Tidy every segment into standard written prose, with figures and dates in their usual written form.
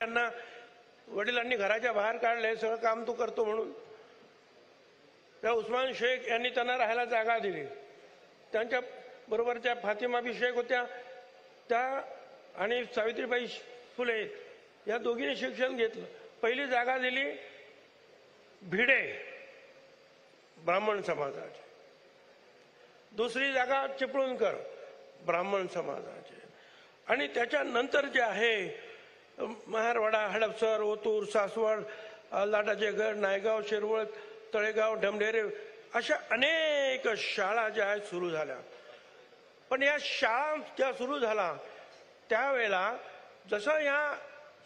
त्यांना वडिलांनी घराच्या बाहेर काढले, सगळं काम तू करतो म्हणून. त्या उस्मान शेख यांनी त्यांना राहायला जागा दिली. त्यांच्या बरोबरच्या फातिमा बी शेख होत्या, त्या आणि सावित्रीबाई फुले या दोघींनी शिक्षण घेतलं. पहिली जागा दिली भिडे ब्राह्मण समाजाची, दुसरी जागा चिपळूणकर ब्राह्मण समाजाचे, आणि त्याच्यानंतर जे आहे महारवाडा, हडपसर, ओतूर, सासवड, लाटाचेगड, नायगाव, शिरवळ, तळेगाव, ढमढेरे अशा अनेक शाळा ज्या आहेत सुरू झाल्या. पण या शाळा ज्या सुरू झाला त्यावेळेला जसं या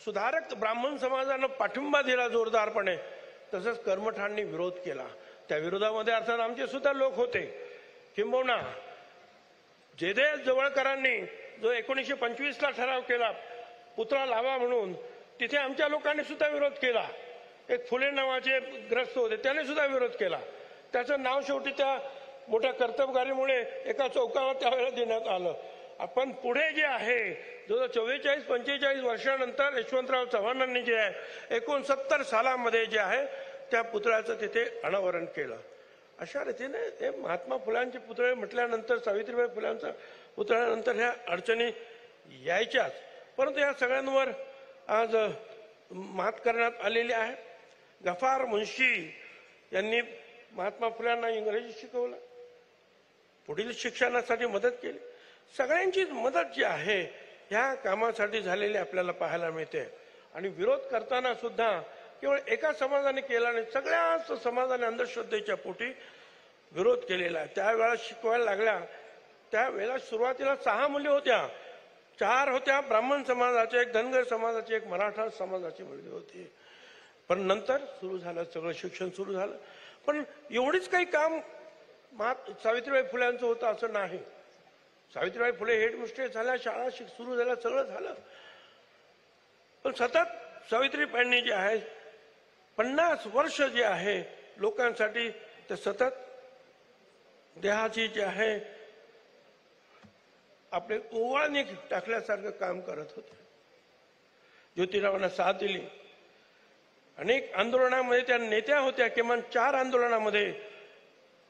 सुधारक ब्राह्मण समाजानं पाठिंबा दिला जोरदारपणे, तसंच कर्मठांनी विरोध केला. त्या विरोधामध्ये अर्थात आमचे सुद्धा लोक होते. किंबहुना जयदेव जवळकरांनी जो 1925ला ठराव केला पुतळा लावा म्हणून, तिथे आमच्या लोकांनी सुद्धा विरोध केला. एक फुले नावाचे ग्रस्त होते, त्याने सुद्धा विरोध केला. त्याचं नाव शेवटी त्या मोठ्या कर्तबगारीमुळे एका चौकावर त्यावेळेला देण्यात आलं. आपण पुढे जे आहे जो 44-45 वर्षानंतर यशवंतराव चव्हाणांनी जे आहे 69 सालामध्ये जे आहे त्या पुतळ्याचं तिथे अनावरण केलं. अशा रीतीने ते महात्मा फुल्यांचे पुतळे म्हटल्यानंतर, सावित्रीबाई फुल्यांचा पुतळ्यानंतर ह्या अडचणी यायच्याच. परंतु या सगळ्यांवर आज मात करण्यात आलेली आहे. गफार मुन्शी यांनी महात्मा फुल्यांना इंग्रजी शिकवलं, पुढील शिक्षणासाठी मदत केली. सगळ्यांचीच मदत जी आहे ह्या कामासाठी झालेली आपल्याला पाहायला मिळते. आणि विरोध करताना सुद्धा केवळ एका समाजाने केला नाही, सगळ्याच समाजाने अंधश्रद्धेच्या पोटी विरोध केलेला आहे. त्यावेळेला शिकवायला लागल्या त्यावेळेला सुरुवातीला 6 मुली होत्या, 4 होत्या ब्राह्मण समाजाच्या, एक धनगर समाजाची, एक मराठा समाजाची मुलगी होती. पण नंतर सुरू झालं, सगळं शिक्षण सुरू झालं. पण एवढीच काही काम सावित्रीबाई फुल्यांचं होतं असं नाही. सावित्रीबाई फुले हेडमिस्ट्रेस झाल्या, शाळा सुरू झाल्या, सगळं झालं. पण सतत सावित्रीबाईंनी जे आहे 50 वर्ष जे आहे लोकांसाठी ते सतत देहाची जे आहे आपले ओवाळणी टाकल्यासारखं काम करत होते. ज्योतिरावांना साथ दिली. अनेक आंदोलनामध्ये त्या नेत्या होत्या, किमान 4 आंदोलनामध्ये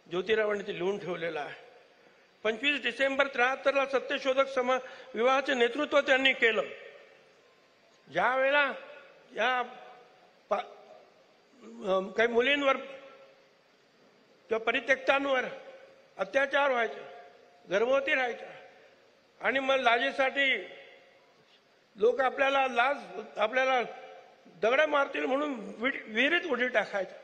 ज्योतिरावांनी ते लिहून ठेवलेलं आहे. 25 डिसेंबर 73ला सत्यशोधक विवाहाचे नेतृत्व त्यांनी केलं. ज्या वेळेला या काही मुलींवर किंवा परित्यक्तांवर अत्याचार व्हायचे, गर्भवती राहायच्या, आणि मग लाजेसाठी लोक आपल्याला दगड मारतील म्हणून विहिरीत उडी टाकायच्या.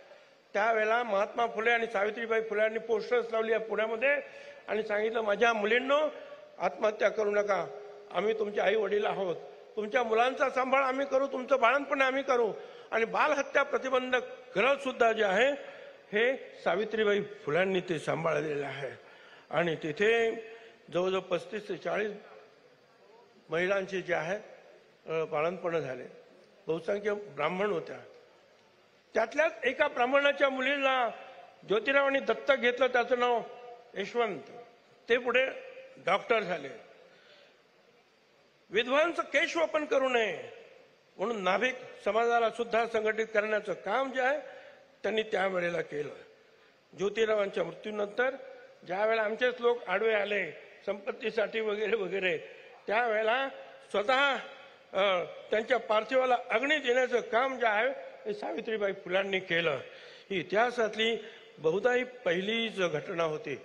त्यावेळेला महात्मा फुले आणि सावित्रीबाई फुल्यांनी पोस्टर्स लावली पुण्यामध्ये आणि सांगितलं, माझ्या मुलींनो आत्महत्या करू नका, आम्ही तुमचे आई वडील आहोत, तुमच्या मुलांचा सांभाळ आम्ही करू, तुमचं बाळणपण आम्ही करू. आणि बालहत्या प्रतिबंधक ग्रह सुद्धा जे आहे हे सावित्रीबाई फुल्यांनी ते सांभाळलेलं आहे. आणि तिथे जवळजवळ 35 ते 40 महिलांचे जे आहे बाळंतपण झाले. बहुसंख्य ब्राह्मण होत्या. त्यातल्याच एका ब्राह्मणाच्या मुलीला ज्योतिरावांनी दत्तक घेतलं, त्याचं नाव यशवंत. ते पुढे डॉक्टर झाले. विधवांचं केशवपन करू नये म्हणून नाभिक समाजाला सुद्धा संघटित करण्याचं काम जे आहे त्यांनी त्यावेळेला केलं. ज्योतिरावांच्या मृत्यूनंतर ज्या वेळेला आमचेच लोक आडवे आले संपत्तीसाठी वगैरे वगैरे, त्यावेळेला स्वतः त्यांच्या पार्थिवाला अग्नी देण्याचं काम जे आहे हे सावित्रीबाई फुल्यांनी केलं. ही इतिहासातली बहुधा ही पहिलीच घटना होती.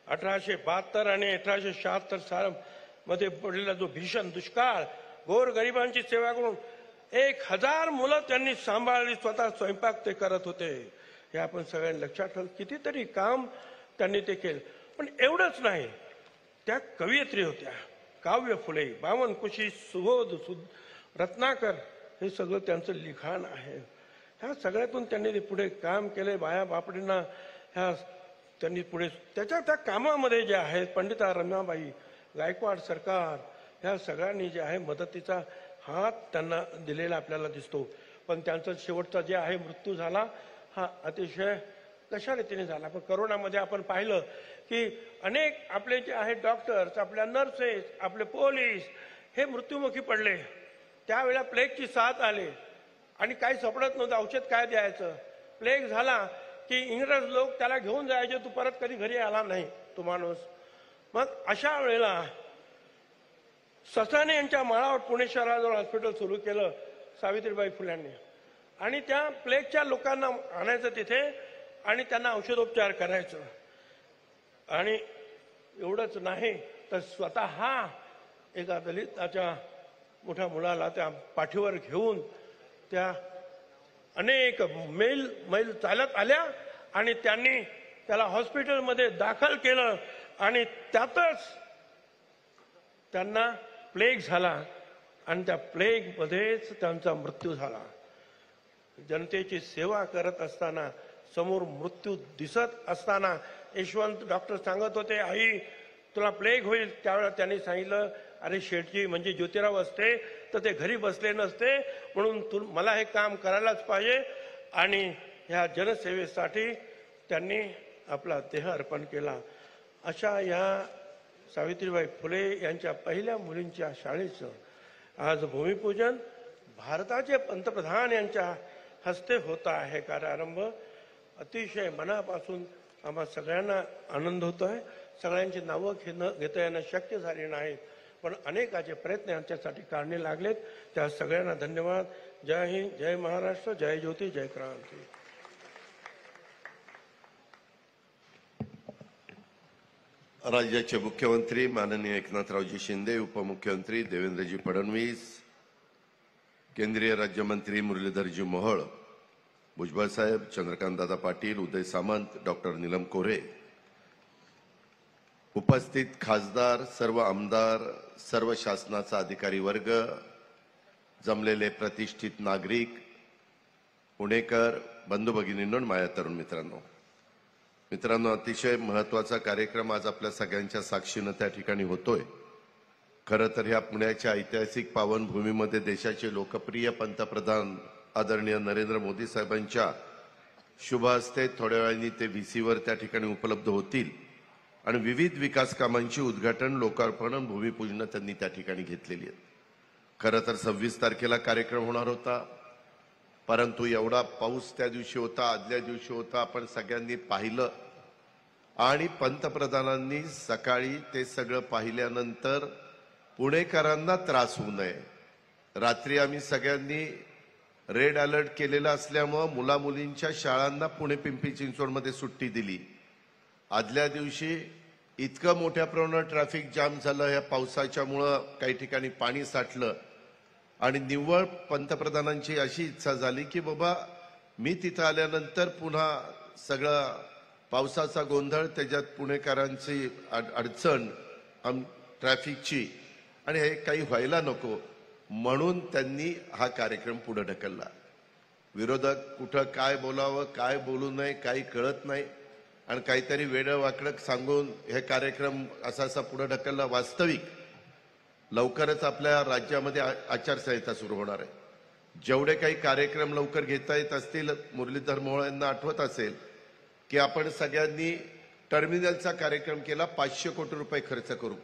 1872 आणि 1876 सालामध्ये पडलेला जो भीषण दुष्काळ, गोर गरिबांची सेवा करून 1000 मुलं त्यांनी सांभाळली, स्वतः स्वयंपाक ते करत होते. हे आपण सगळ्यांनी लक्षात ठेवलं. कितीतरी काम त्यांनी ते केलं. पण एवढंच नाही, त्या कवयित्री होत्या. काव्य फुले, बावनकुशी, सुबोध, रत्नाकर, हे सगळं त्यांचं लिखाण आहे. ह्या सगळ्यातून त्यांनी ते पुढे काम केले. बाया बापडींना ह्या त्यांनी पुढे त्या कामामध्ये जे आहेत पंडिता रमाबाई, गायकवाड सरकार, ह्या सगळ्यांनी जे आहे मदतीचा हात त्यांना दिलेला आपल्याला दिसतो. पण त्यांचा शेवटचा जे आहे मृत्यू झाला हा अतिशय कशा रीतीने झाला. पण करोनामध्ये आपण पाहिलं की अनेक आपले जे आहेत डॉक्टर्स, आपल्या नर्सेस, आपले पोलीस हे मृत्युमुखी पडले. त्यावेळेला प्लेगची साथ आली आणि काही सापडत नव्हतं, औषध काय द्यायचं. प्लेग झाला की इंग्रज लोक त्याला घेऊन जायचे, तू परत कधी घरी आला नाही तो माणूस. मग अशा वेळेला ससाणे यांच्या माळावर पुणे शहराजवळ हॉस्पिटल सुरू केलं सावित्रीबाई फुल्यांनी, आणि त्या प्लेगच्या लोकांना आणायचं तिथे आणि त्यांना औषधोपचार करायचं. आणि एवढंच नाही तर स्वतः एका दलिताच्या मोठ्या मुलाला त्या पाठीवर घेऊन त्या अनेक मैल चालत आल्या आणि त्यांनी त्याला हॉस्पिटलमध्ये दाखल केलं आणि त्यातच त्यांना प्लेग झाला आणि त्या प्लेगमध्येच त्यांचा मृत्यू झाला. जनतेची सेवा करत असताना समोर मृत्यू दिसत असताना यशवंत डॉक्टर सांगत होते, आई तुला प्लेग होईल. त्यावेळेला त्यांनी सांगितलं, अरे शेठजी म्हणजे ज्योतिराव असते तर ते घरी बसले नसते, म्हणून मला हे काम करायलाच पाहिजे. आणि ह्या जनसेवेसाठी त्यांनी आपला देह अर्पण केला. अशा या सावित्रीबाई फुले यांच्या पहिल्या मुलींच्या शाळेचं आज भूमिपूजन भारताचे पंतप्रधान यांच्या हस्ते होता आहे. कार्यारंभ अतिशय मनापासून आम्हा सगळ्यांना आनंद होतो आहे. सगळ्यांची नावं घेता येणं शक्य झाली नाहीत, पण अनेकाचे प्रयत्न यांच्यासाठी काढणे लागलेत. त्या सगळ्यांना धन्यवाद. जय हिंद, जय महाराष्ट्र, जय ज्योती, जय क्रांती. राज्याचे मुख्यमंत्री माननीय एकनाथरावजी शिंदे, उपमुख्यमंत्री देवेंद्रजी फडणवीस, केंद्रीय राज्यमंत्री मुरलीधरजी मोहोळ, भुजबळ साहेब, चंद्रकांतदादा पाटील, उदय सामंत, डॉक्टर नीलम कोरे, उपस्थित खासदार, सर्व आमदार, सर्व शासनाचा अधिकारी वर्ग, जमलेले प्रतिष्ठित नागरिक, पुणेकर, बंधू भगिनींनो, माझ्या तरुण मित्रांनो, अतिशय महत्त्वाचा कार्यक्रम आज आपल्या सगळ्यांच्या साक्षीनं त्या ठिकाणी होतोय. खरं तर ह्या पुण्याच्या ऐतिहासिक पावनभूमीमध्ये देशाचे लोकप्रिय पंतप्रधान आदरणीय नरेंद्र मोदी साहेबांच्या शुभ हस्ते थोड्या वेळाने ते VCवर त्या ठिकाणी उपलब्ध होतील आणि विविध विकास कामांची उद्घाटन, लोकार्पण, भूमिपूजन त्यांनी त्या ठिकाणी घेतलेली आहेत. खरं तर 26 तारखेला कार्यक्रम होणार होता, परंतु एवढा पाऊस त्या दिवशी होता, आदल्या दिवशी होता, आपण सगळ्यांनी पाहिलं. आणि पंतप्रधानांनी सकाळी ते सगळं पाहिल्यानंतर पुणेकरांना त्रास होऊ नये, रात्री आम्ही सगळ्यांनी रेड अलर्ट केलेला असल्यामुळे मुलामुलींच्या शाळांना पुणे पिंपरी चिंचवडमध्ये सुट्टी दिली. आदल्या दिवशी इतकं मोठ्या प्रमाणात ट्रॅफिक जाम झालं, या पावसाच्यामुळं काही ठिकाणी पाणी साठलं आणि निव्वळ पंतप्रधानांची अशी इच्छा झाली की बाबा मी तिथं आल्यानंतर पुन्हा सगळं पावसाचा गोंधळ, त्याच्यात पुणेकरांची अडचण ट्रॅफिकची, आणि हे काही व्हायला नको म्हणून त्यांनी हा कार्यक्रम पुढे ढकलला. विरोधक कुठं काय बोलावं, काय बोलू नये काही कळत नाही आणि काहीतरी वेडं वाकडं सांगून हे कार्यक्रम असा पुढे ढकलला. वास्तविक लवकरच आपल्या राज्यामध्ये आचारसंहिता सुरू होणार आहे. जेवढे काही कार्यक्रम लवकर घेता येत असतील, मुरलीधर मोहोळ यांना आठवत असेल की आपण सगळ्यांनी टर्मिनलचा कार्यक्रम केला, 500 कोटी रुपये खर्च करू.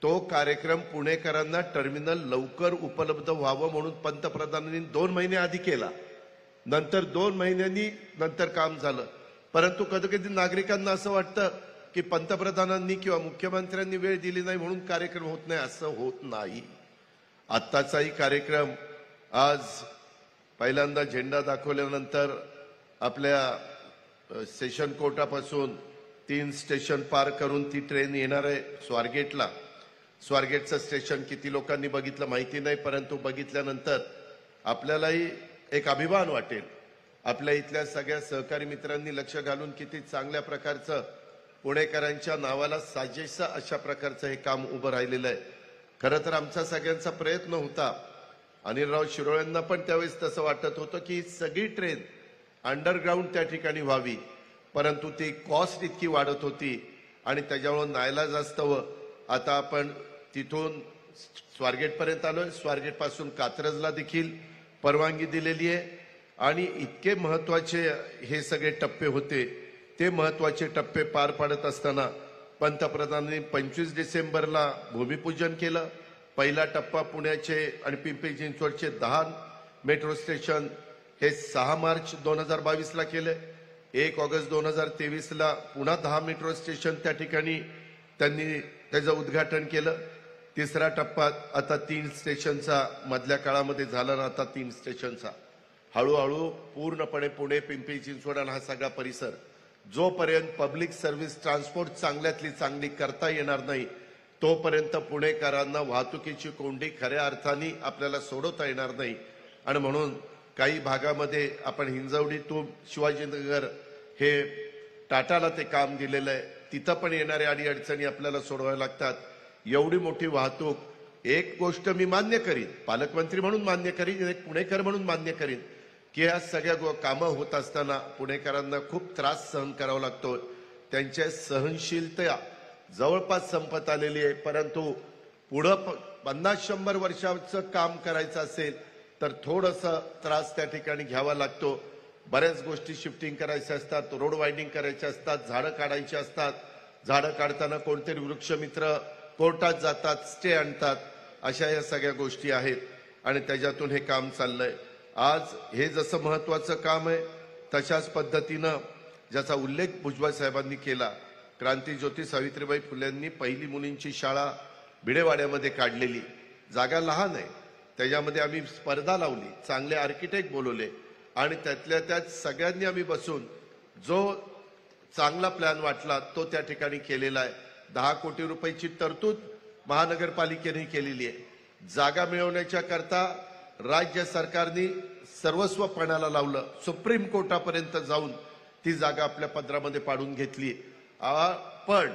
तो कार्यक्रम पुणेकरांना टर्मिनल लवकर उपलब्ध व्हावं म्हणून पंतप्रधानांनी 2 महिने आधी केला, नंतर 2 महिन्यांनी नंतर काम झालं. परंतु कधी कधी नागरिकांना असं वाटतं की पंतप्रधानांनी किंवा मुख्यमंत्र्यांनी वेळ दिली नाही म्हणून कार्यक्रम होत नाही. असं होत नाही. आत्ताचाही कार्यक्रम आज पहिल्यांदा झेंडा दाखवल्यानंतर आपल्या सेशन कोर्टापासून 3 स्टेशन पार करून ती ट्रेन येणार आहे स्वारगेटला. स्वारगेटचं स्टेशन किती लोकांनी बघितलं माहिती नाही, परंतु बघितल्यानंतर आपल्यालाही एक अभिमान वाटेल. आपल्या इथल्या सगळ्या सहकारी मित्रांनी लक्ष घालून किती चांगल्या प्रकारचं पुणेकरांच्या नावाला साजेसं अशा प्रकारचं हे काम उभं राहिलेलं आहे. खरं तर आमचा सगळ्यांचा प्रयत्न होता, अनिलराव शिरोळेंना पण त्यावेळेस तसं वाटत होतं की सगळी ट्रेन अंडरग्राऊंड त्या ठिकाणी व्हावी, परंतु ती कॉस्ट इतकी वाढत होती आणि त्याच्यामुळे नाईलाजास्तव आता आपण तिथून स्वारगेटपर्यंत आलोय. स्वारगेट पासून कात्रजला देखील परवानगी दिलेली आहे आणि इतके महत्वाचे हे सगळे टप्पे होते. ते महत्वाचे टप्पे पार पाडत असताना पंतप्रधानांनी 25 डिसेंबरला भूमिपूजन केलं, पहिला टप्पा पुण्याचे आणि पिंपरी चिंचवडचे 10 मेट्रो स्टेशन हे 6 मार्च 2022 ला केले. 1 ऑगस्ट 2023 ला पुन्हा 10 मेट्रो स्टेशन त्या ठिकाणी त्यांनी त्याचं उद्घाटन केलं. तिसरा टप्पा आता 3 स्टेशनचा मधल्या काळामध्ये झाला ना, आता 3 स्टेशनचा. हळूहळू पूर्णपणे पुणे, पिंपरी चिंचवड आणि हा सगळा परिसर जोपर्यंत पब्लिक सर्व्हिस ट्रान्सपोर्ट चांगल्यातली चांगली करता येणार नाही तोपर्यंत पुणेकरांना वाहतुकीची कोंडी खऱ्या अर्थाने आपल्याला सोडवता येणार नाही. आणि म्हणून काही भागामध्ये आपण हिंजवडीतून शिवाजीनगर हे टाटाला ते काम दिलेलं आहे, तिथं पण येणाऱ्या अडीअडचणी आपल्याला सोडवाव्या लागतात. एवढी मोठी वाहतूक, एक गोष्ट मी मान्य करीन, पालकमंत्री म्हणून मान्य करीन, एक पुणेकर म्हणून मान्य करीन की या सगळ्या कामं होत असताना पुणेकरांना खूप त्रास सहन करावा लागतो. त्यांच्या सहनशीलता जवळपास संपत आलेली आहे. परंतु पुढं 50-100 वर्षाचं काम करायचं असेल तर थोडंसं त्रास त्या ठिकाणी घ्यावा लागतो. बऱ्याच गोष्टी शिफ्टिंग करायच्या असतात, रोड वायडिंग करायचे असतात, झाडं काढायची असतात. झाडं काढताना कोणतरी वृक्षमित्र कोर्टात जातात, स्टे आणतात. अशा या सगळ्या गोष्टी आहेत आणि त्याच्यातून हे काम चाललंय. आज हे जसं महत्वाचं काम आहे तशाच पद्धतीनं ज्याचा उल्लेख भुजबळ साहेबांनी केला, क्रांतीज्योती सावित्रीबाई फुलेंनी पहिली मुलींची शाळा भिडेवाड्यामध्ये काढलेली. जागा लहान आहे, त्याच्यामध्ये आम्ही स्पर्धा लावली, चांगले आर्किटेक्ट बोलवले आणि त्यातल्या त्यात सगळ्यांनी आम्ही बसून जो चांगला प्लॅन वाटला तो त्या ठिकाणी केलेला आहे. 10 कोटी रुपयाची तरतूद महानगरपालिकेने केलेली आहे. जागा मिळवण्याच्या करता राज्य सरकारने सर्वस्व पणाला लावलं, सुप्रीम कोर्टापर्यंत जाऊन ती जागा आपल्या पदरामध्ये पाडून घेतली. पण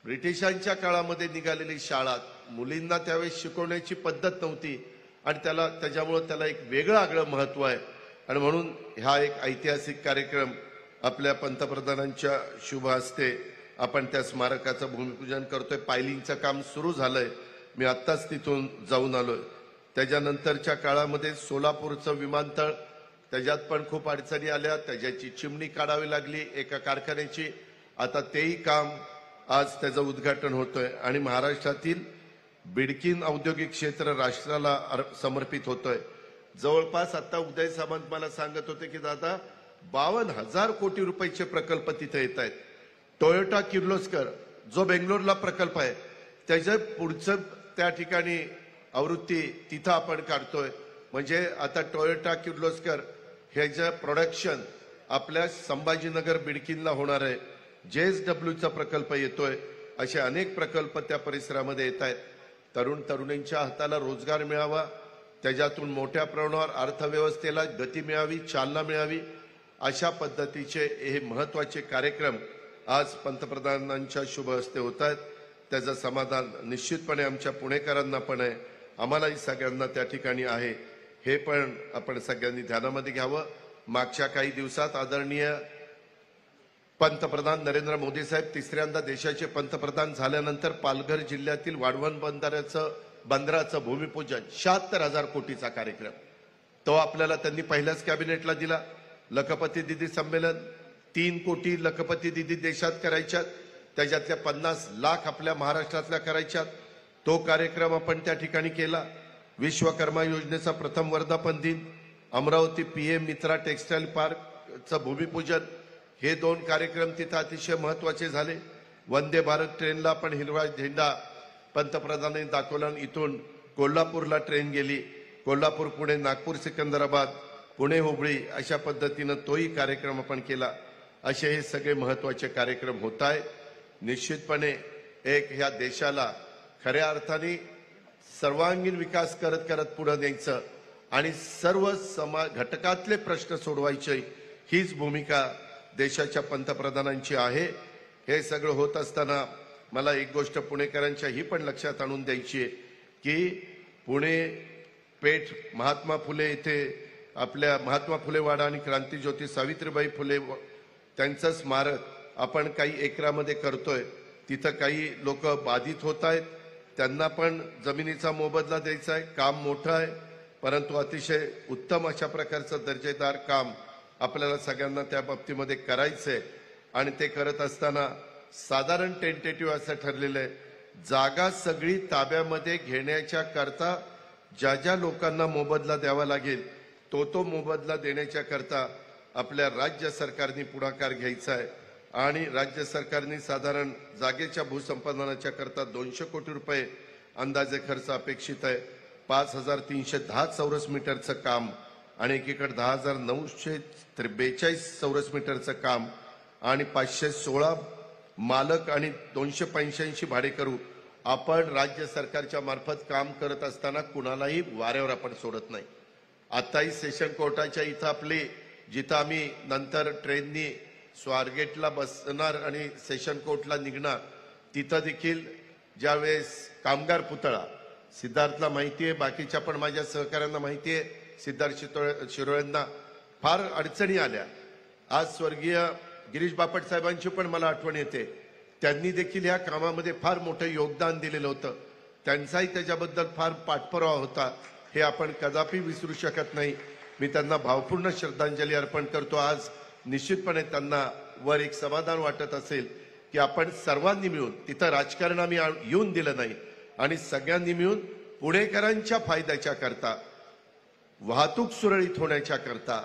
ब्रिटिशांच्या काळामध्ये निघालेली शाळा, मुलींना त्यावेळेस शिकवण्याची पद्धत नव्हती आणि त्याच्यामुळे त्याला एक वेगळं आगळं महत्व आहे. आणि म्हणून हा एक ऐतिहासिक कार्यक्रम आपल्या पंतप्रधानांच्या शुभ हस्ते आपण त्या स्मारकाचं भूमिपूजन करतोय. पायलिंगचं काम सुरू झालंय, मी आत्ताच तिथून जाऊन आलोय. त्याच्यानंतरच्या काळामध्ये सोलापूरचं विमानतळ, त्याच्यात पण खूप अडचणी आल्या, त्याच्याची चिमणी काढावी लागली एका कारखान्याची. आता तेही काम आज त्याचं उद्घाटन होतोय आणि महाराष्ट्रातील बिडकीन औद्योगिक क्षेत्र राष्ट्राला समर्पित होतोय. जवळपास आता उदय सामंत मला सांगत होते की दादा 52,000 कोटी रुपयाचे प्रकल्प तिथे येत आहेत. टोयोटा किर्लोस्कर जो बेंगलोरला प्रकल्प आहे त्याच्या पुढचं त्या ठिकाणी आवृत्ती तिथं आपण काढतोय. म्हणजे आता टोयोटा किर्लोस्कर ह्याचं प्रोडक्शन आपल्या संभाजीनगर बिडकीनला होणार आहे. JSWचा प्रकल्प येतोय. असे अनेक प्रकल्प त्या परिसरामध्ये येत आहेत. तरुणांच्या हाताला रोजगार मिळावा, त्याच्यातून मोठ्या प्रमाणावर अर्थव्यवस्थेला गती मिळावी, चालना मिळावी, अशा पद्धतीचे हे महत्वाचे कार्यक्रम आज पंतप्रधानांच्या शुभ हस्ते होत आहेत. त्याचं समाधान निश्चितपणे आमच्या पुणेकरांना पण आहे, आम्हालाही सगळ्यांना त्या ठिकाणी आहे. हे पण आपण सगळ्यांनी ध्यानामध्ये घ्यावं. मागच्या काही दिवसात आदरणीय पंतप्रधान नरेंद्र मोदी साहेब तिसऱ्यांदा देशाचे पंतप्रधान झाल्यानंतर पालघर जिल्ह्यातील वाढवण बंदराचं भूमिपूजन 76,000 कोटीचा कार्यक्रम तो आपल्याला त्यांनी पहिल्याच कॅबिनेटला दिला. लखपती दिदी संमेलन 3 कोटी लखपती दिदी देशात करायच्यात, त्याच्यातल्या 50 लाख आपल्या महाराष्ट्रातल्या करायच्यात. तो कार्यक्रम आपण त्या ठिकाणी केला. विश्वकर्मा योजनेचा प्रथम वर्धापन दिन, अमरावती PM मित्रा टेक्सटाईल पार्कचं भूमिपूजन, हे 2 कार्यक्रम तिथं अतिशय महत्वाचे झाले. वंदे भारत ट्रेनला पण हिरवा झेंडा पंतप्रधानांनी दाखवला. इथून कोल्हापूरला ट्रेन गेली, कोल्हापूर पुणे नागपूर सिकंदराबाद पुणे हुबळी अशा पद्धतीनं तोही कार्यक्रम आपण केला. असे हे सगळे महत्वाचे कार्यक्रम होत आहेत. निश्चितपणे एक ह्या देशाला खऱ्या अर्थाने सर्वांगीण विकास करत करत पुढे न्यायचं आणि सर्व घटकातले प्रश्न सोडवायचे, हीच भूमिका देशाच्या पंतप्रधानांची आहे. हे सगळं होत असताना मला एक गोष्ट पुणेकरांच्या ही पण लक्षात आणून द्यायची आहे की पुणे पेठ महात्मा फुले इथे आपल्या महात्मा फुले वाडा आणि क्रांतीज्योती सावित्रीबाई फुले त्यांचं स्मारक आपण काही एकरामध्ये करतोय. तिथं काही लोक बाधित होत आहेत, त्यांना पण जमिनीचा मोबदला द्यायचा आहे. काम मोठं आहे परंतु अतिशय उत्तम अशा प्रकारचं दर्जेदार काम आपल्याला सगळ्यांना त्या बाबतीमध्ये करायचंय. आणि ते करत असताना साधारण टेंटेटिव्ह असं ठरलेलं आहे जागा सगळी ताब्यामध्ये घेण्याच्या करता ज्या ज्या लोकांना मोबदला द्यावा लागेल तो मोबदला देण्याच्या करता आपल्या राज्य सरकारने पुढाकार घ्यायचा आहे आणि राज्य सरकारने साधारण जागेच्या भूसंपादनाच्या करता 200 कोटी रुपये अंदाजे खर्च अपेक्षित आहे. 5310 चौरस मीटरचं काम आणि एकीकडे 10,942 चौरस मीटरचं काम आणि 516 मालक आणि 285 भाडेकरू आपण राज्य सरकारच्या मार्फत काम करत असताना कुणालाही वाऱ्यावर आपण सोडत नाही. आताही सेशन कोर्टाच्या इथं आपली जिथं आम्ही नंतर ट्रेननी स्वारगेटला बसणार आणि सेशन कोर्टला निघणार तिथं देखील ज्यावेळेस कामगार पुतळा सिद्धार्थला माहिती आहे, बाकीच्या पण माझ्या सहकाऱ्यांना माहिती आहे, सिद्धार्थ शिरोळेंना फार अडचणी आल्या. आज स्वर्गीय गिरीश बापट साहेबांची पण मला आठवण येते. त्यांनी देखील या कामामध्ये फार मोठं योगदान दिलेलं होतं. त्यांचाही त्याच्याबद्दल फार पाठपुरावा होता. हे आपण कदापि विसरू शकत नाही. मी त्यांना भावपूर्ण श्रद्धांजली अर्पण करतो. आज निश्चितपणे त्यांना वर एक समाधान वाटत असेल की आपण सर्वांनी मिळून तिथं राजकारण आम्ही येऊन दिलं नाही आणि सगळ्यांनी मिळून पुणेकरांच्या फायद्याच्या करता, वाहतूक सुरळीत होण्याच्या करता,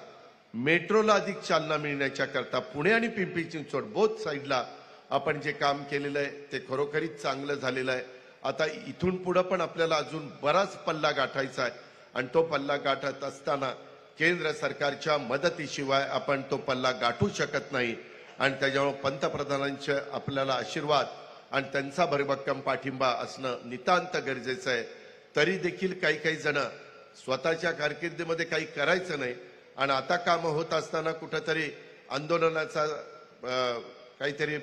मेट्रोला अधिक चालना मिळण्याच्या करता पुणे आणि पिंपरी चिंचवड बोथ साईडला आपण जे काम केलेलं आहे ते खरोखरीच चांगलं झालेलं आहे. आता इथून पुढे पण आपल्याला अजून बराच पल्ला गाठायचा आहे आणि तो पल्ला गाठत असताना केंद्र सरकारच्या मदतीशिवाय आपण तो पल्ला गाठू शकत नाही आणि त्याच्यामुळे पंतप्रधानांचे आपल्याला आशीर्वाद आणि त्यांचा भरभक्कम पाठिंबा असणं नितांत गरजेचं आहे. तरी देखील काही जण स्वतःच्या कारकिर्दीमध्ये काही करायचं नाही आणि आता कामं होत असताना कुठेतरी आंदोलनाचा काहीतरी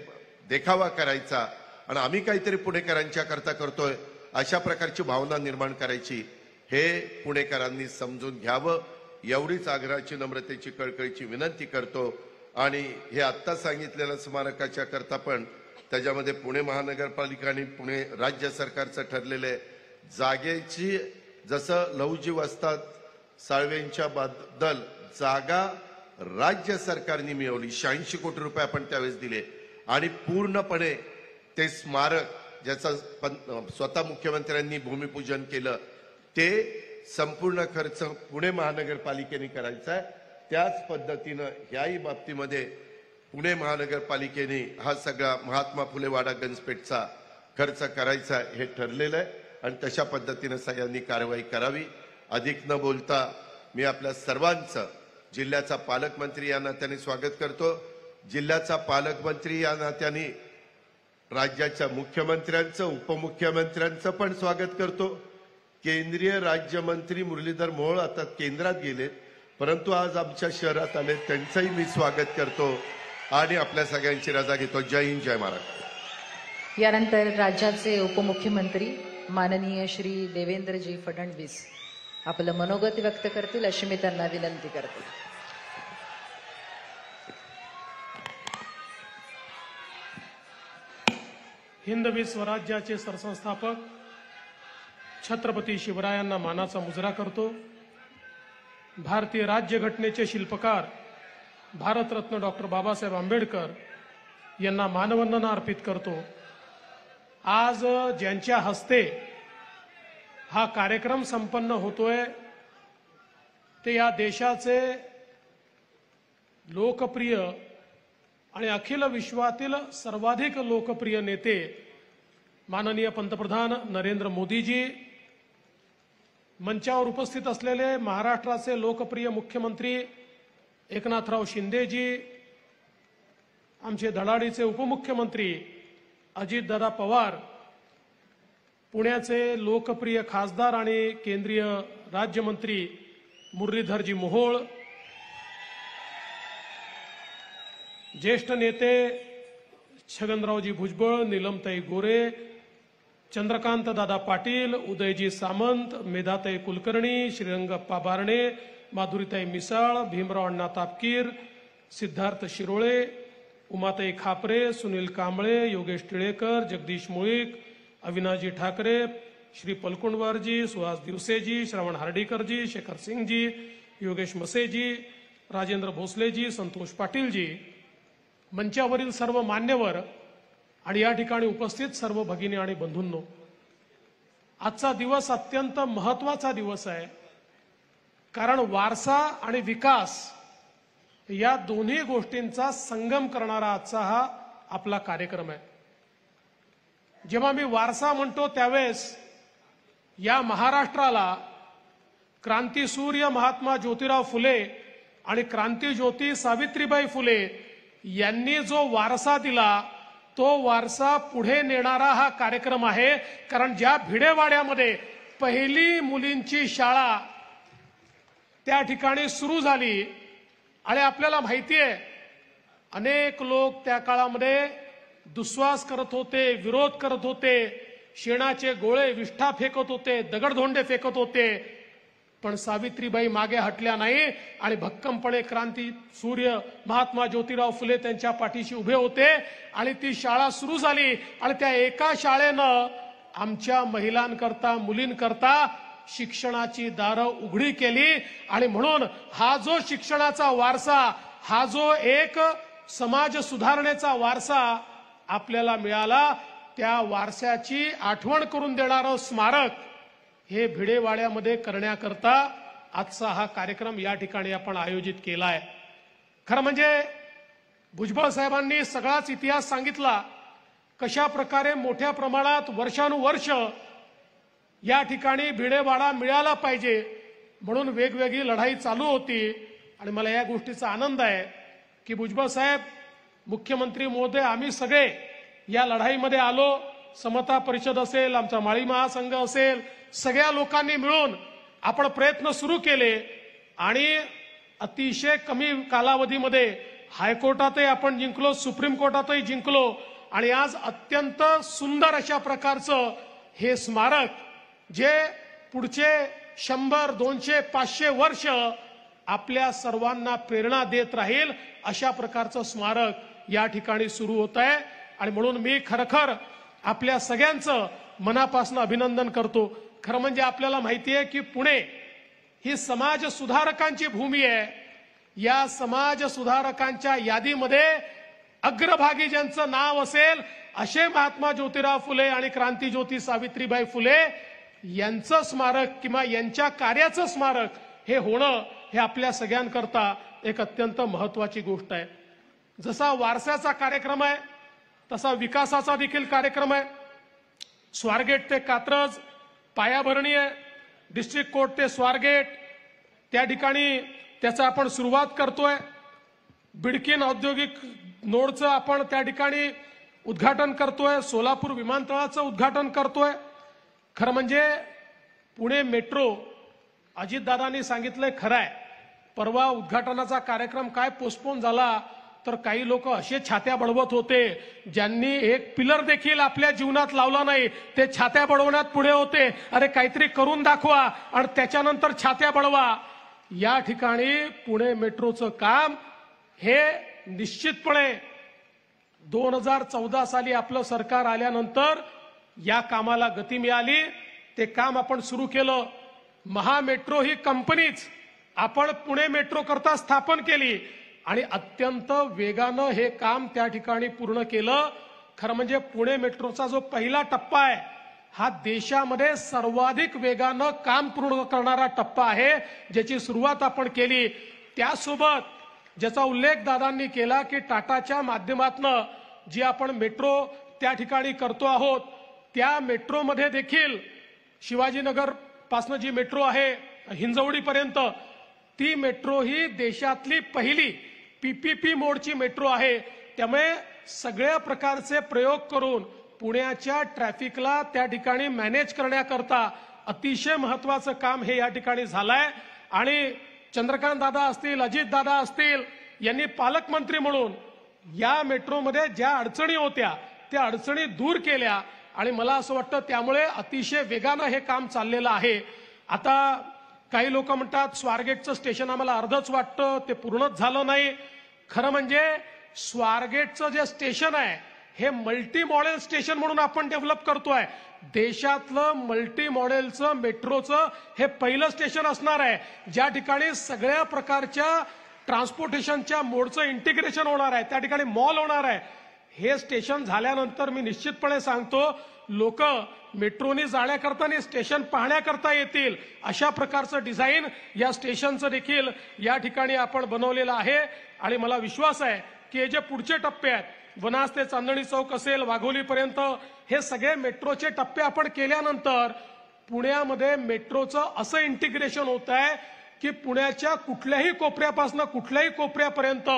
देखावा करायचा आणि आम्ही काहीतरी पुणेकरांच्या करता करतोय अशा प्रकारची भावना निर्माण करायची, हे पुणेकरांनी समजून घ्यावं एवढीच आग्रहाची, नम्रतेची, कळकळीची विनंती करतो. आणि हे आत्ता सांगितलेल्या स्मारकाच्या करता पण त्याच्यामध्ये पुणे महानगरपालिका आणि पुणे राज्य सरकारचं ठरलेले जागेची, जसं लहुजी वस्ताद साळवेंच्या बद्दल जागा राज्य सरकारने मिळवली, 86 कोटी रुपये आपण त्यावेळेस दिले आणि पूर्णपणे ते स्मारक ज्याचा स्वतः मुख्यमंत्र्यांनी भूमिपूजन केलं ते संपूर्ण खर्च पुणे महानगरपालिकेने करायचा आहे. त्याच पद्धतीनं ह्याही बाबतीमध्ये पुणे महानगरपालिकेने हा सगळा महात्मा फुले वाडा गंजपेठचा खर्च करायचा हे ठरलेलं आहे आणि तशा पद्धतीनं सगळ्यांनी कारवाई करावी. अधिक न बोलता मी आपल्या सर्वांचं जिल्ह्याचा पालकमंत्री या नात्याने स्वागत करतो. जिल्ह्याचा पालकमंत्री या नात्याने राज्याच्या मुख्यमंत्र्यांचं, उपमुख्यमंत्र्यांचं पण स्वागत करतो. केंद्रीय राज्यमंत्री मुरलीधर मोहोळ आता केंद्रात गेलेत परंतु आज आमच्या शहरात आले, त्यांचंही मी स्वागत करतो आणि आपल्या सगळ्यांची रजा घेतो. जय हिंद, जय महाराष्ट्र. यानंतर राज्याचे उपमुख्यमंत्री माननीय श्री देवेंद्रजी फडणवीस आपलं मनोगत व्यक्त करतील अशी मी त्यांना विनंती करते. हिंदवी स्वराज्याचे सरसंस्थापक छत्रपती शिवरायांना मानाचा मुजरा करतो. भारतीय राज्यघटनेचे शिल्पकार भारतरत्न डॉक्टर बाबासाहेब आंबेडकर यांना मानवंदना अर्पित करतो. आज ज्यांच्या हस्ते हा कार्यक्रम संपन्न होतोय ते या देशाचे लोकप्रिय आणि अखिल विश्वातील सर्वाधिक लोकप्रिय नेते माननीय पंतप्रधान नरेंद्र मोदीजी, मंचावर उपस्थित असलेले महाराष्ट्राचे लोकप्रिय मुख्यमंत्री एकनाथराव शिंदेजी, आमचे धडाडीचे उपमुख्यमंत्री अजितदादा पवार, पुण्याचे लोकप्रिय खासदार आणि केंद्रीय राज्यमंत्री मुरलीधरजी मोहोळ, ज्येष्ठ नेते छगनरावजी भुजबळ, नीलमताई गोरे, चंद्रकांत दादा पाटील, उदयजी सामंत, मेधाताई कुलकर्णी, श्रीरंगप्पा बारणे, माधुरीताई मिसाळ, भीमराव अण्णा तापकीर, सिद्धार्थ शिरोळे, उमाताई खापरे, सुनील कांबळे, योगेश टिळेकर, जगदीश मुळीक, अविनाशजी ठाकरे, श्री पलकुंडवारजी, सुहास दिवसेजी, श्रवण हार्डीकरजी, शेखर सिंगजी, योगेश मसेजी, राजेंद्र भोसलेजी, संतोष पाटीलजी, मंचावरील सर्व मान्यवर आणि या ठिकाणी उपस्थित सर्व भगिनी आणि बंधूंनो, आजचा दिवस अत्यंत महत्त्वाचा दिवस आहे, कारण वारसा आणि विकास या दोन्ही गोष्टींचा संगम करणारा आजचा हा आपला कार्यक्रम आहे. जेव्हा मी वारसा म्हणतो त्यावेळेस या महाराष्ट्राला क्रांतीसूर्य महात्मा ज्योतिराव फुले आणि क्रांतीज्योती सावित्रीबाई फुले यांनी जो वारसा दिला तो वारसा पुढे नेणारा हा कार्यक्रम आहे. कारण ज्या भिडेवाड्यामध्ये पहिली मुलींची शाळा त्या ठिकाणी सुरू झाली आणि आपल्याला माहिती आहे अनेक लोक त्या काळामध्ये दुस्वास करत होते, विरोध करत होते, शेणाचे गोळे विष्ठा फेकत होते, दगडधोंडे फेकत होते, पण सावित्रीबाई मागे हटल्या नाही आणि भक्कमपणे क्रांती सूर्य महात्मा ज्योतिराव फुले त्यांच्या पाठीशी उभे होते आणि ती शाळा सुरू झाली. आणि त्या एका शाळेनं आमच्या महिलांकरता, मुलींकरता शिक्षणाची दारं उघडी केली. आणि म्हणून हा जो शिक्षणाचा वारसा, हा जो एक समाज सुधारणेचा वारसा आपल्याला मिळाला, त्या वारशाची आठवण करून देणारं स्मारक हे भिडेवाड्यामध्ये करण्याकरता आजचा हा कार्यक्रम या ठिकाणी आपण आयोजित केलाय. खरं म्हणजे भुजबळ साहेबांनी सगळाच इतिहास सांगितला, कशा प्रकारे मोठ्या प्रमाणात वर्षानुवर्ष या ठिकाणी भिडेवाडा मिळाला पाहिजे म्हणून वेगवेगळी लढाई चालू होती. आणि मला या गोष्टीचा आनंद आहे की भुजबळ साहेब, मुख्यमंत्री महोदय, आम्ही सगळे या लढाईमध्ये आलो. समता परिषद असेल, आमचा माळी महासंघ असेल, सगळ्या लोकांनी मिळून आपण प्रयत्न सुरू केले आणि अतिशय कमी कालावधीमध्ये हायकोर्टातही आपण जिंकलो, सुप्रीम कोर्टातही जिंकलो आणि आज अत्यंत सुंदर अशा प्रकारचं हे स्मारक जे पुढचे 100, 200, 500 वर्ष आपल्या सर्वांना प्रेरणा देत राहील अशा प्रकारचं स्मारक या ठिकाणी सुरू होत आहे. आणि म्हणून मी खरखर आपल्या सगळ्यांचं मनापासून अभिनंदन करतो. खरं म्हणजे आपल्याला माहिती आहे की पुणे ही समाज सुधारकांची भूमी आहे. या समाज सुधारकांच्या यादीमध्ये अग्रभागी ज्यांचं नाव असेल असे महात्मा ज्योतिराव फुले आणि क्रांतीज्योती सावित्रीबाई फुले यांचं स्मारक किंवा यांच्या कार्याचं स्मारक हे होणं हे आपल्या सगळ्यांकरता एक अत्यंत महत्वाची गोष्ट आहे. जसा वारसाचा कार्यक्रम आहे तसा विकासाचा देखील कार्यक्रम आहे. स्वारगेट ते कात्रज पायाभरणी आहे, डिस्ट्रिक्ट कोर्ट ते स्वारगेट त्या ठिकाणी त्याचा आपण सुरुवात करतोय. बिडकीन औद्योगिक नोडचं आपण त्या ठिकाणी उद्घाटन करतोय, सोलापूर विमानतळाचं उद्घाटन करतोय. खरं म्हणजे पुणे मेट्रो अजितदादांनी सांगितलंय खरं आहे. परवा उद्घाटनाचा कार्यक्रम काय पोस्टपोन झाला तर काही लोक असे छात्या बडवत होते ज्यांनी एक पिलर देखील आपल्या जीवनात लावला नाही, ते छात्या बडवण्यात पुढे होते. अरे काहीतरी करून दाखवा आणि त्याच्यानंतर छात्या बडवा. या ठिकाणी पुणे मेट्रोचं काम हे निश्चितपणे 2014 साली आपलं सरकार आल्यानंतर या कामाला गती मिळाली. ते काम आपण सुरू केलं. महामेट्रो ही कंपनीच आपण पुणे मेट्रो करता स्थापन केली आणि अत्यंत वेगानं हे काम त्या ठिकाणी पूर्ण केलं. खरं म्हणजे पुणे मेट्रोचा जो पहिला टप्पा आहे हा देशामध्ये सर्वाधिक वेगानं काम पूर्ण करणारा टप्पा आहे, ज्याची सुरुवात आपण केली. त्यासोबत ज्याचा उल्लेख दादांनी केला की टाटाच्या माध्यमातून जी आपण मेट्रो त्या ठिकाणी करतो आहोत, त्या मेट्रोमध्ये देखील शिवाजीनगर पासून जी मेट्रो आहे हिंजवडीपर्यंत, ती मेट्रो ही देशातली पहिली पीपीपी मोडची मेट्रो आहे. त्यामुळे सगळ्या प्रकारचे प्रयोग करून पुण्याच्या ट्रॅफिकला त्या ठिकाणी मॅनेज करण्याकरता अतिशय महत्वाचं काम हे या ठिकाणी झालंय. आणि चंद्रकांत दादा असतील, अजित दादा असतील यांनी पालकमंत्री म्हणून या मेट्रोमध्ये ज्या अडचणी होत्या त्या अडचणी दूर केल्या आणि मला असं वाटतं त्यामुळे अतिशय वेगानं हे काम चाललेलं आहे. आता काही लोक म्हणतात स्वारगेटचं स्टेशन आम्हाला अर्धच वाटतं, ते पूर्णच झालं नाही. खरं म्हणजे स्वारगेटचं जे स्टेशन आहे हे मल्टी मॉडेल स्टेशन म्हणून आपण डेव्हलप करतोय. देशातलं मल्टी मॉडेलचं मेट्रोचं हे पहिलं स्टेशन असणार आहे ज्या ठिकाणी सगळ्या प्रकारच्या ट्रान्सपोर्टेशनच्या मोडचं इंटिग्रेशन होणार आहे, त्या ठिकाणी मॉल होणार आहे. हे स्टेशन झाल्यानंतर मी निश्चितपणे सांगतो, लोक मेट्रोनी जाण्याकरता आणि स्टेशन पाहण्याकरता येतील अशा प्रकारचं डिझाईन या स्टेशनचं देखील या ठिकाणी आपण बनवलेलं आहे. आणि मला विश्वास आहे की हे जे पुढचे टप्पे आहेत, वनाज ते चांदणी चौक असेल, वाघोलीपर्यंत, हे सगळे मेट्रोचे टप्पे आपण केल्यानंतर पुण्यामध्ये मेट्रोचं असं इंटिग्रेशन होत आहे की पुण्याच्या कुठल्याही कोपऱ्यापासून कुठल्याही कोपऱ्यापर्यंत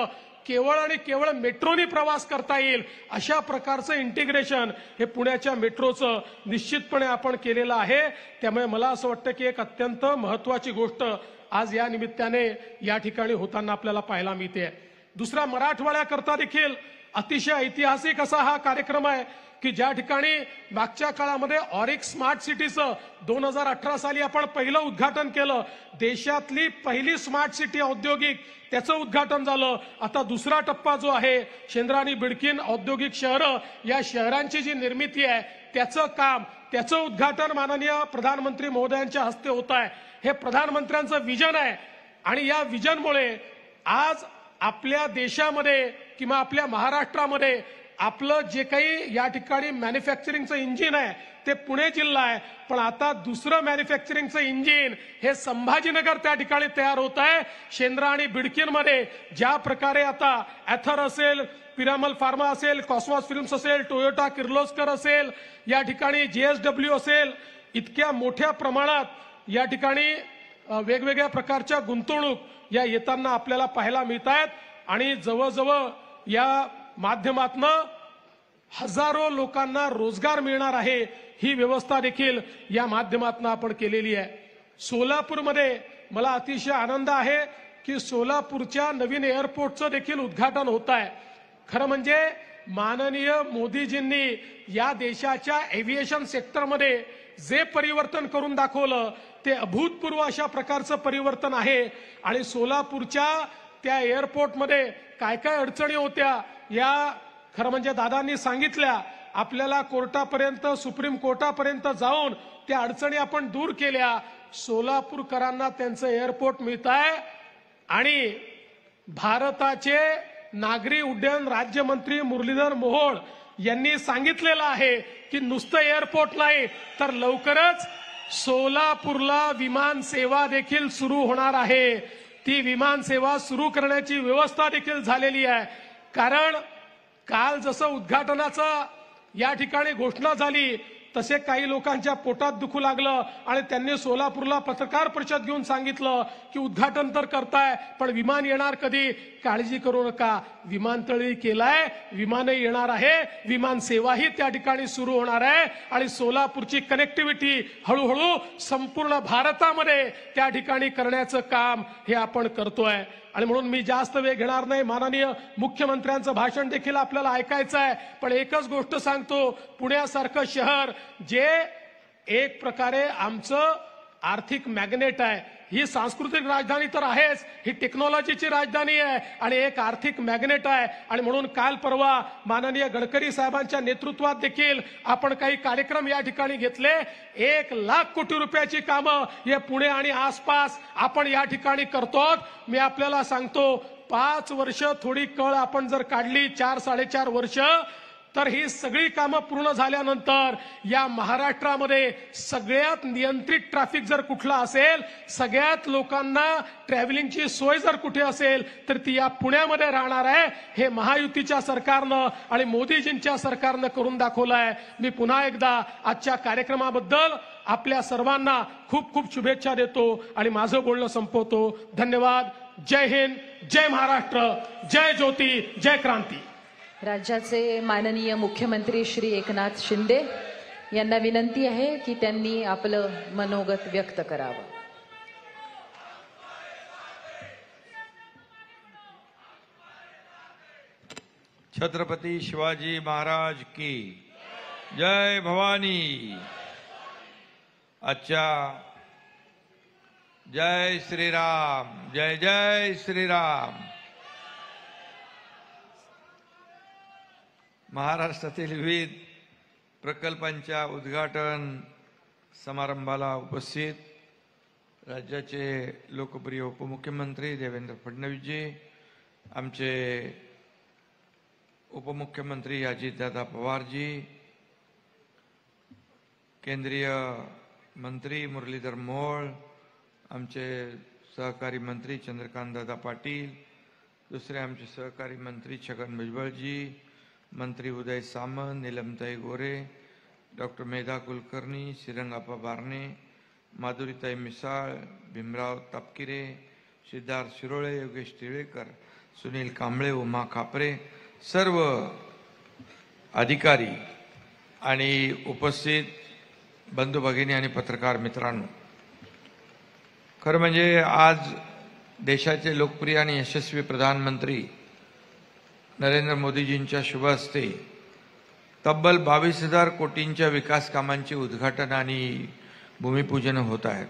केवळ आणि केवळ मेट्रोनी प्रवास करता येईल अशा प्रकारचं इंटिग्रेशन हे पुण्याच्या मेट्रोचं निश्चितपणे आपण केलेलं आहे. त्यामुळे मला असं वाटतं की एक अत्यंत महत्वाची गोष्ट आज या निमित्ताने या ठिकाणी होताना आपल्याला पाहायला मिळते. दुसरा, मराठवाड्याकरता देखील अतिशय ऐतिहासिक असा हा कार्यक्रम आहे की ज्या ठिकाणी मागच्या काळामध्ये ऑरिक स्मार्ट सिटीचं 2018 साली आपण पहिलं उद्घाटन केलं. देशातली पहिली स्मार्ट सिटी औद्योगिक त्याचं उद्घाटन झालं. आता दुसरा टप्पा जो आहे, शेंद्रा आणि बिडकीन औद्योगिक शहरं, या शहरांची जी निर्मिती आहे त्याचं काम, त्याचं उद्घाटन माननीय प्रधानमंत्री महोदयांच्या हस्ते होत आहे. हे प्रधानमंत्र्यांचं विजन आहे आणि या विजनमुळे आज आपल्या देशामध्ये किंवा आपल्या महाराष्ट्रामध्ये आपलं जे काही या ठिकाणी मॅन्युफॅक्चरिंगचं इंजिन आहे ते पुणे जिल्हा आहे, पण आता दुसरं मॅन्युफॅक्चरिंगचं इंजिन हे संभाजीनगर त्या ठिकाणी तयार होत आहे. शेंद्रा आणि बिडकीनमध्ये ज्या प्रकारे आता ॲथर असेल, पिरामल फार्मा असेल, कॉस्मॉस फिल्म्स असेल, टोयोटा किर्लोस्कर असेल, या ठिकाणी JSW असेल, इतक्या मोठ्या प्रमाणात या ठिकाणी वेगवेगळ्या प्रकारच्या गुंतवणूक या येताना आपल्याला पाहायला मिळत आहेत. आणि जवळजवळ या माध्यमातनं हजारो लोकांना रोजगार मिळणार आहे, ही व्यवस्था देखील या माध्यमातून आपण केलेली आहे. सोलापूरमध्ये मला अतिशय आनंद आहे की सोलापूरच्या नवीन एअरपोर्टचं देखील उद्घाटन होत आहे. खरं म्हणजे माननीय मोदीजींनी या देशाच्या एव्हिएशन सेक्टरमध्ये जे परिवर्तन करून दाखवलं ते अभूतपूर्व अशा प्रकारचं परिवर्तन आहे. आणि सोलापूरच्या त्या एअरपोर्टमध्ये काय काय अडचणी होत्या या खरं म्हणजे दादांनी सांगितल्या. आपल्याला कोर्टापर्यंत, सुप्रीम कोर्टापर्यंत जाऊन त्या अडचणी आपण दूर केल्या. सोलापूरकरांना त्यांचं एअरपोर्ट मिळत आहे. आणि भारताचे नागरी उड्डयन राज्यमंत्री मुरलीधर मोहोळ यांनी सांगितलेलं आहे की नुसतं एअरपोर्ट नाही तर लवकरच सोलापूरला विमान सेवा देखील सुरू होणार आहे. ती विमान सेवा सुरू करण्याची व्यवस्था देखील झालेली आहे. कारण काल जसं उद्घाटनाचं या ठिकाणी घोषणा झाली तसे काही लोकांच्या पोटात दुखू लागलं आणि त्यांनी सोलापूरला पत्रकार परिषद घेऊन सांगितलं की उद्घाटन तर करताय पण विमान येणार कधी? काळजी करू नका, विमानतळही केलाय, विमानही येणार आहे, विमान सेवाही त्या ठिकाणी सुरू होणार आहे. आणि सोलापूरची कनेक्टिव्हिटी हळूहळू संपूर्ण भारतामध्ये त्या ठिकाणी करण्याचं काम हे आपण करतोय. आणि म्हणून मी जास्त वेळ घेणार नाही. माननीय मुख्यमंत्र्यांचं भाषण देखील आपल्याला ऐकायचं आहे, पण एकच गोष्ट सांगतो, पुण्यासारखं शहर जे एक प्रकारे आमचं आर्थिक मॅग्नेट आहे, ही सांस्कृतिक राजधानी तर आहेच, ही टेक्नॉलॉजीची राजधानी आहे आणि एक आर्थिक मॅग्नेट आहे. आणि म्हणून काल परवा माननीय गडकरी साहेबांच्या नेतृत्वात देखील आपण काही कार्यक्रम या ठिकाणी घेतले. 1,00,000 कोटी रुपयाची कामं हे पुणे आणि आसपास आपण या ठिकाणी करतो. मी आपल्याला सांगतो, 5 वर्ष थोडी कळ आपण जर काढली, 4-4.5 वर्ष, तर ही सगळी कामं पूर्ण झाल्यानंतर या महाराष्ट्रामध्ये सगळ्यात नियंत्रित ट्रॅफिक जर कुठला असेल, सगळ्यात लोकांना ट्रॅव्हलिंगची सोय जर कुठे असेल तर ती या पुण्यामध्ये राहणार आहे. हे महायुतीच्या सरकारनं आणि मोदीजींच्या सरकारनं करून दाखवलं आहे. मी पुन्हा एकदा आजच्या कार्यक्रमाबद्दल आपल्या सर्वांना खूप खूप शुभेच्छा देतो आणि माझं बोलणं संपवतो. धन्यवाद. जय हिंद, जय महाराष्ट्र, जय ज्योती, जय क्रांती. राज्याचे माननीय मुख्यमंत्री श्री एकनाथ शिंदे यांना विनंती आहे की त्यांनी आपलं मनोगत व्यक्त करावं. छत्रपती शिवाजी महाराज की जय. भवानी. अच्छा, जय श्रीराम, जय जय श्रीराम. महाराष्ट्रातील विविध प्रकल्पांच्या उद्घाटन समारंभाला उपस्थित राज्याचे लोकप्रिय उपमुख्यमंत्री देवेंद्र फडणवीसजी, आमचे उपमुख्यमंत्री अजितदादा पवार जी, केंद्रीय मंत्री मुरलीधर मोहोळ, आमचे सहकारी मंत्री चंद्रकांत दादा पाटील, दुसरे आमचे सहकारी मंत्री छगन भुजबळ जी, मंत्री उदय सामंत, नीलमताई गोरे, डॉक्टर मेधा कुलकर्णी, श्रीरंगाप्पा बारणे, माधुरीताई मिसाळ, भीमराव तापकिरे, सिद्धार्थ शिरोळे, योगेश टिळेकर, सुनील कांबळे, उमा खापरे, सर्व अधिकारी आणि उपस्थित बंधू भगिनी आणि पत्रकार मित्रांनो, खरं म्हणजे आज देशाचे लोकप्रिय आणि यशस्वी प्रधानमंत्री नरेंद्र मोदीजींच्या शुभ हस्ते तब्बल 22,000 कोटींच्या विकास कामांचे उद्घाटन आणि भूमिपूजन होत आहेत.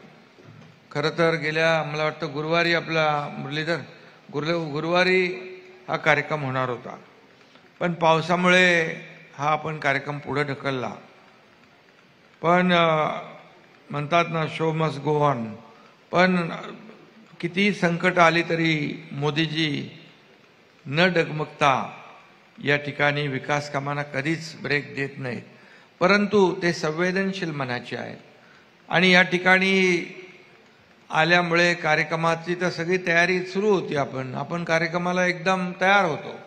खरं तर गेल्या मला वाटतं गुरुवारी आपला मुरलीधर गुरुवारी हा कार्यक्रम होणार होता, पण पावसामुळे हा आपण कार्यक्रम पुढे ढकलला. पण म्हणतात ना, शो मस्ट गो ऑन. पण किती संकट आली तरी मोदीजी न डगमगता या ठिकाणी विकास कामांना कधीच ब्रेक देत नाहीत, परंतु ते संवेदनशील मनाचे आहेत. आणि या ठिकाणी आल्यामुळे कार्यक्रमाची तर सगळी तयारी सुरू होती. आपण कार्यक्रमाला एकदम तयार होतो.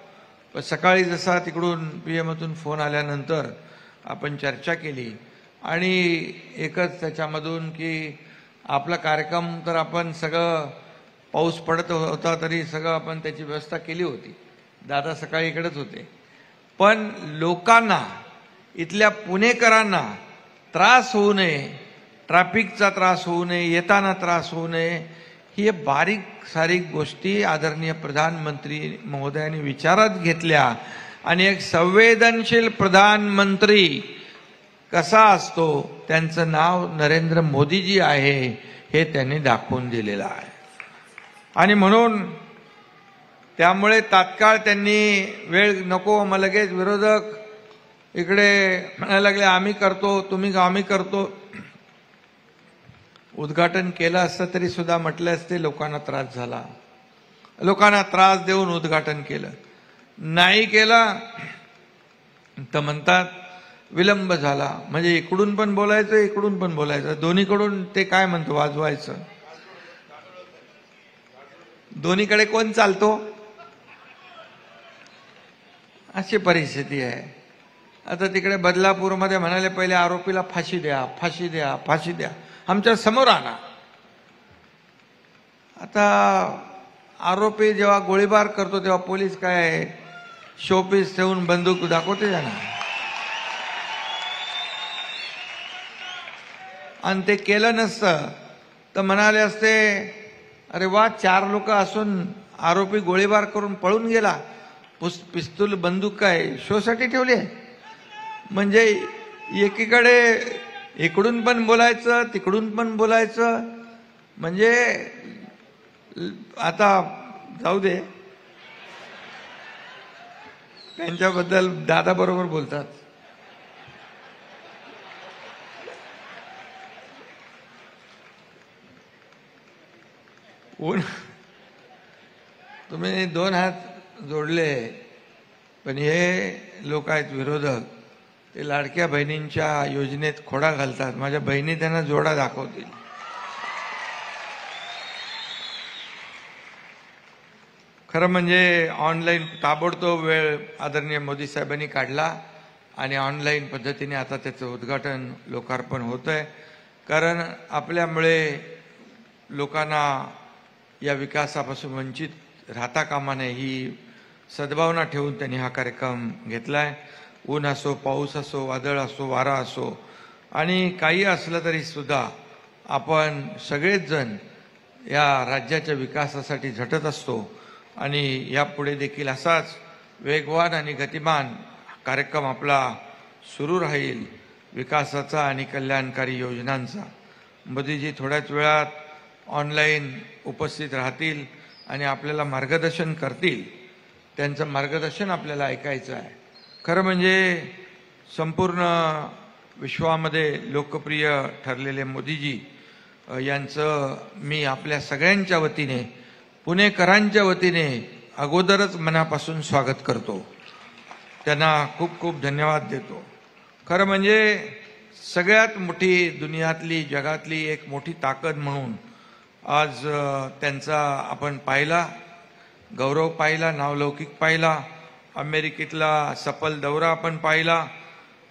पण सकाळी जसा तिकडून PM फोन आल्यानंतर आपण चर्चा केली आणि एकच त्याच्यामधून की आपला कार्यक्रम तर आपण सगळं पाऊस पडत होता तरी सगळं आपण त्याची व्यवस्था केली होती. दादा सकाळी इकडेच होते. पण लोकांना, इथल्या पुणेकरांना त्रास होऊ नये, ट्रॅफिकचा त्रास होऊ नये, येताना त्रास होऊ नये, ही बारीक सारीक गोष्टी आदरणीय प्रधानमंत्री महोदयांनी विचारात घेतल्या आणि एक संवेदनशील प्रधानमंत्री कसा असतो, त्यांचं नाव नरेंद्र मोदीजी आहे हे त्यांनी दाखवून दिलेलं आहे. आणि म्हणून त्यामुळे तात्काळ त्यांनी वेळ नको, मग लगेच विरोधक इकडे म्हणायला लागले आम्ही करतो, आम्ही करतो. उद्घाटन केलं असतं तरी सुद्धा म्हटलं असते लोकांना त्रास झाला, लोकांना त्रास देऊन उद्घाटन केलं. नाही केलं तर म्हणतात विलंब झाला. म्हणजे इकडून पण बोलायचं, इकडून पण बोलायचं, दोन्हीकडून ते काय म्हणतो वाजवायचं. दोन्हीकडे कोण चालतो, अशी परिस्थिती आहे. आता तिकडे बदलापूरमध्ये म्हणाले पहिले आरोपीला फाशी द्या, फाशी द्या, फाशी द्या, आमच्या समोर आणा. आता आरोपी जेव्हा गोळीबार करतो तेव्हा पोलीस काय शोपीस ठेवून बंदूक दाखवते ना, आणि ते केलं नसतं तर म्हणाले असते अरे वा, 4 लोक असून आरोपी गोळीबार करून पळून गेला, पिस्तूल बंदूक काय शोसाठी ठेवली आहे. म्हणजे एकीकडे इकडून पण बोलायचं, तिकडून पण बोलायचं. म्हणजे आता जाऊ दे, त्यांच्याबद्दल दादा बरोबर बोलतात. तुम्ही 2 हात जोडले, पण हे लोक आहेत विरोधक, ते लाडक्या बहिणींच्या योजनेत खोडा घालतात. माझ्या बहिणी त्यांना जोडा दाखवतील. खरं म्हणजे ऑनलाईन ताबडतोब वेळ आदरणीय मोदी साहेबांनी काढला आणि ऑनलाईन पद्धतीने आता त्याचं उद्घाटन लोकार्पण होत आहे. कारण आपल्यामुळे लोकांना या विकासापासून वंचित राहता कामा नये ही सद्भावना ठेवून त्यांनी हा कार्यक्रम घेतलाय. ऊन असो, पाऊस असो, वादळ असो, वारा असो, आणि काही असलं तरी सुद्धा आपण सगळेच जण या राज्याच्या विकासासाठी झटत असतो. आणि यापुढे देखील असाच वेगवान आणि गतिमान कार्यक्रम आपला सुरू राहील विकासाचा आणि कल्याणकारी योजनांचा. मोदीजी थोड्याच वेळात ऑनलाईन उपस्थित राहतील आणि आपल्याला मार्गदर्शन करतील. त्यांचं मार्गदर्शन आपल्याला ऐकायचं आहे. खरं म्हणजे संपूर्ण विश्वामध्ये लोकप्रिय ठरलेले मोदीजी यांचं मी आपल्या सगळ्यांच्या वतीने, पुणेकरांच्या वतीने अगोदरच मनापासून स्वागत करतो. त्यांना खूप खूप धन्यवाद देतो. खरं म्हणजे सगळ्यात मोठी दुनियातली जगातली एक मोठी ताकद म्हणून आज त्यांचा आपण पाहिला, गौरव पाहिला, नावलौकिक पाहिला, अमेरिकेतला सफल दौरा आपण पाहिला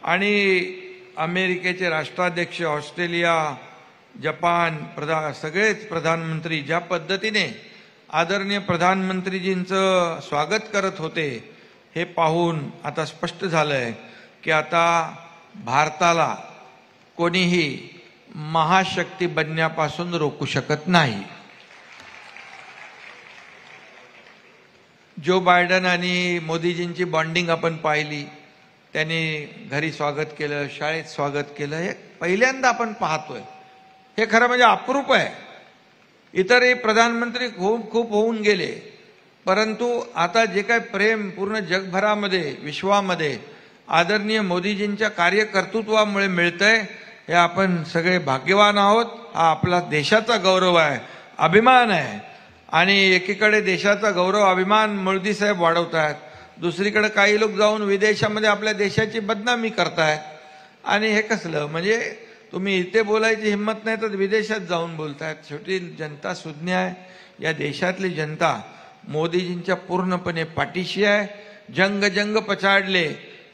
आणि अमेरिकेचे राष्ट्राध्यक्ष, ऑस्ट्रेलिया, जपान सगळेच प्रधानमंत्री ज्या पद्धतीने आदरणीय प्रधानमंत्रीजींचं स्वागत करत होते हे पाहून आता स्पष्ट झालंय की आता भारताला कोणीही महाशक्ती बनण्यापासून रोखू शकत नाही. जो बायडन आणि मोदीजींची बॉन्डिंग आपण पाहिली, त्यांनी घरी स्वागत केलं, शाळेत स्वागत केलं, हे पहिल्यांदा आपण पाहतोय. हे खरं म्हणजे अप्रूप आहे. इतरही प्रधानमंत्री खूप होऊन गेले, परंतु आता जे काही प्रेम पूर्ण जगभरामध्ये विश्वामध्ये आदरणीय मोदीजींच्या कार्यकर्तृत्वामुळे मिळतंय, हे आपण सगळे भाग्यवान आहोत. हा आपला देशाचा गौरव आहे, अभिमान आहे. आणि एकीकडे देशाचा गौरव अभिमान मोदी साहेब वाढवत आहेत, दुसरीकडे काही लोक जाऊन विदेशामध्ये आपल्या देशाची बदनामी करतायत. आणि हे कसलं म्हणजे तुम्ही इथे बोलायची हिंमत नाही तर विदेशात जाऊन बोलतायत. शेवटी जनता सुज्ञ आहे. या देशातली जनता मोदीजींच्या पूर्णपणे पाठीशी आहे. जंग पछाडले,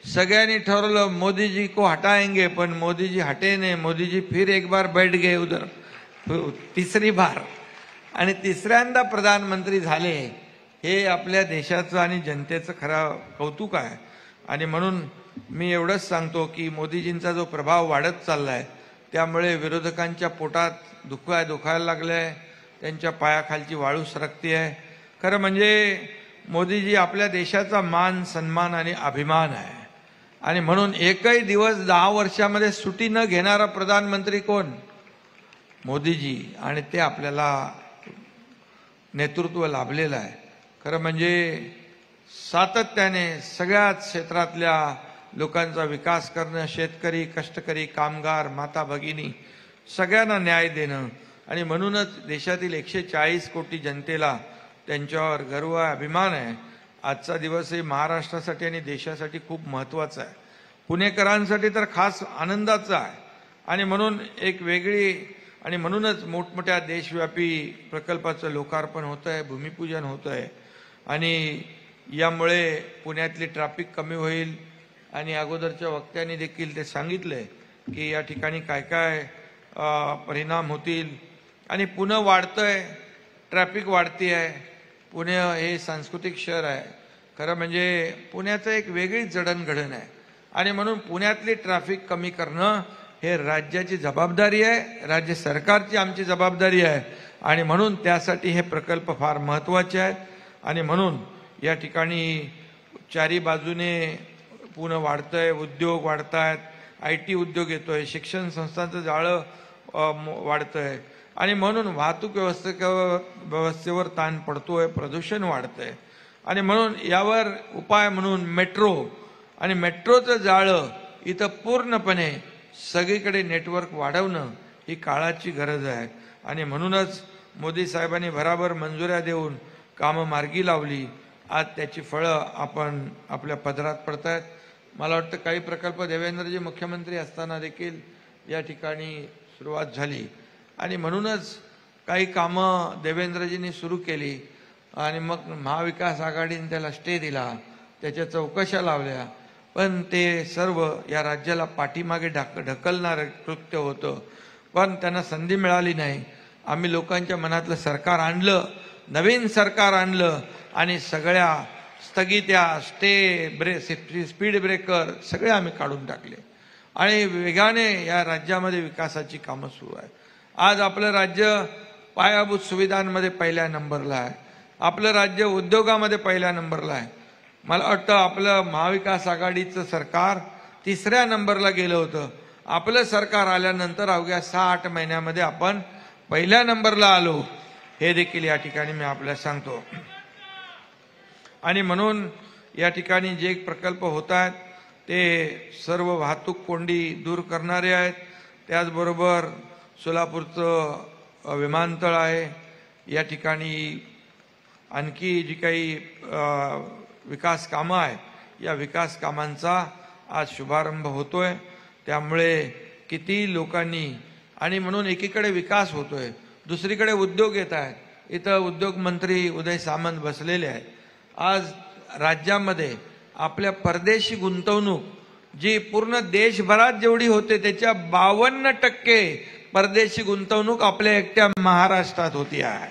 सगळ्यांनी ठरवलं मोदीजी को हटाएंगे, पण मोदीजी हटे नाही. मोदीजी फिर एक बार बैठ गए उधर, तिसरी बार, आणि तिसऱ्यांदा प्रधानमंत्री झाले. हे आपल्या देशाचं आणि जनतेचं खरं कौतुक आहे. आणि म्हणून मी एवढंच सांगतो की मोदीजींचा जो प्रभाव वाढत चाललाय त्यामुळे विरोधकांच्या पोटात दुखायला लागलंय, त्यांच्या पायाखालची वाळू सरकते आहे. खरं म्हणजे मोदीजी आपल्या देशाचा मान सन्मान आणि अभिमान आहे. आणि म्हणून एकही दिवस 10 वर्षामध्ये सुट्टी न घेणारा प्रधानमंत्री कोण? मोदीजी. आणि ते आपल्याला नेतृत्व लाभलेलं आहे. खरं म्हणजे सातत्याने सगळ्याच क्षेत्रातल्या लोकांचा विकास करणं, शेतकरी, कष्टकरी, कामगार, माता भगिनी सगळ्यांना न्याय देणं. आणि म्हणूनच देशातील 140 कोटी जनतेला त्यांच्यावर गर्व आहे, अभिमान आहे. आजचा दिवसही महाराष्ट्रासाठी आणि देशासाठी खूप महत्त्वाचा आहे. पुणेकरांसाठी तर खास आनंदाचा आहे. आणि म्हणून एक वेगळी आणि म्हणूनच मोठमोठ्या देशव्यापी प्रकल्पाचं लोकार्पण होतं आहे, भूमिपूजन होतं आहे. आणि यामुळे पुण्यातली ट्रॅफिक कमी होईल. आणि अगोदरच्या वक्त्यांनी देखील ते सांगितलंय की या ठिकाणी काय काय परिणाम होतील. आणि पुणे वाढतंय, ट्रॅफिक वाढती आहे. पुणे हे सांस्कृतिक शहर आहे. खरं म्हणजे पुण्याचं एक वेगळीच जडणघडण आहे. आणि म्हणून पुण्यातली ट्रॅफिक कमी करणं हे राज्याची जबाबदारी आहे, राज्य सरकारची आमची जबाबदारी आहे. आणि म्हणून त्यासाठी हे प्रकल्प फार महत्त्वाचे आहेत. आणि म्हणून या ठिकाणी चारी बाजूने पुणे वाढतंय, उद्योग वाढतायत, IT उद्योग येतोय, शिक्षण संस्थांचं जाळं वाढतंय. आणि म्हणून वाहतूक व्यवस्थेवर ताण पडतोय, प्रदूषण वाढतंय. आणि म्हणून यावर उपाय म्हणून मेट्रो आणि मेट्रोचं जाळं इथं पूर्णपणे सगळीकडे नेटवर्क वाढवणं ही काळाची गरज आहे. आणि म्हणूनच मोदी साहेबांनी भराभर मंजुऱ्या देऊन कामं मार्गी लावली. आज त्याची फळं आपण आपल्या पदरात पडतायत. मला वाटतं काही प्रकल्प देवेंद्रजी मुख्यमंत्री असताना देखील या ठिकाणी सुरुवात झाली. आणि म्हणूनच काही कामं देवेंद्रजींनी सुरू केली आणि मग महाविकास आघाडीने त्याला स्टे दिला, त्याच्या चौकशा लावल्या. पण ते सर्व या राज्याला पाठीमागे ढकलणारं कृत्य होतं. पण त्यांना संधी मिळाली नाही. आम्ही लोकांच्या मनातलं सरकार आणलं, नवीन सरकार आणलं आणि सगळ्या स्थगित्या, स्टे, स्पीड ब्रेकर सगळे आम्ही काढून टाकले. आणि वेगाने या राज्यामध्ये विकासाची कामं सुरू आहेत. आज आपलं राज्य पायाभूत सुविधांमध्ये पहिल्या नंबरला आहे. आपलं राज्य उद्योगामध्ये पहिल्या नंबरला आहे. मला वाटतं आपलं महाविकास आघाडीचं सरकार 3ऱ्या नंबरला गेलं होतं. आपलं सरकार आल्यानंतर अवघ्या 6-8 महिन्यामध्ये आपण पहिल्या नंबरला आलो. हे देखील या ठिकाणी मी आपल्याला सांगतो. आणि म्हणून या ठिकाणी जे प्रकल्प होत आहेत ते सर्व वाहतूक कोंडी दूर करणारे आहेत. त्याचबरोबर सोलापूरचं विमानतळ आहे. या ठिकाणी आणखी जी काही विकास कामं आहे या विकास कामांचा आज शुभारंभ होतोय. त्यामुळे किती लोकांनी आणि म्हणून एकीकडे विकास होतोय, दुसरीकडे उद्योग येत आहेत. इथं उद्योग मंत्री उदय सामंत बसलेले आहेत. आज राज्यामध्ये आपल्या परदेशी गुंतवणूक जी पूर्ण देशभरात जेवढी होते त्याच्या 52% परदेशी गुंतवणूक आपल्या एकट्या महाराष्ट्रात होती आहे.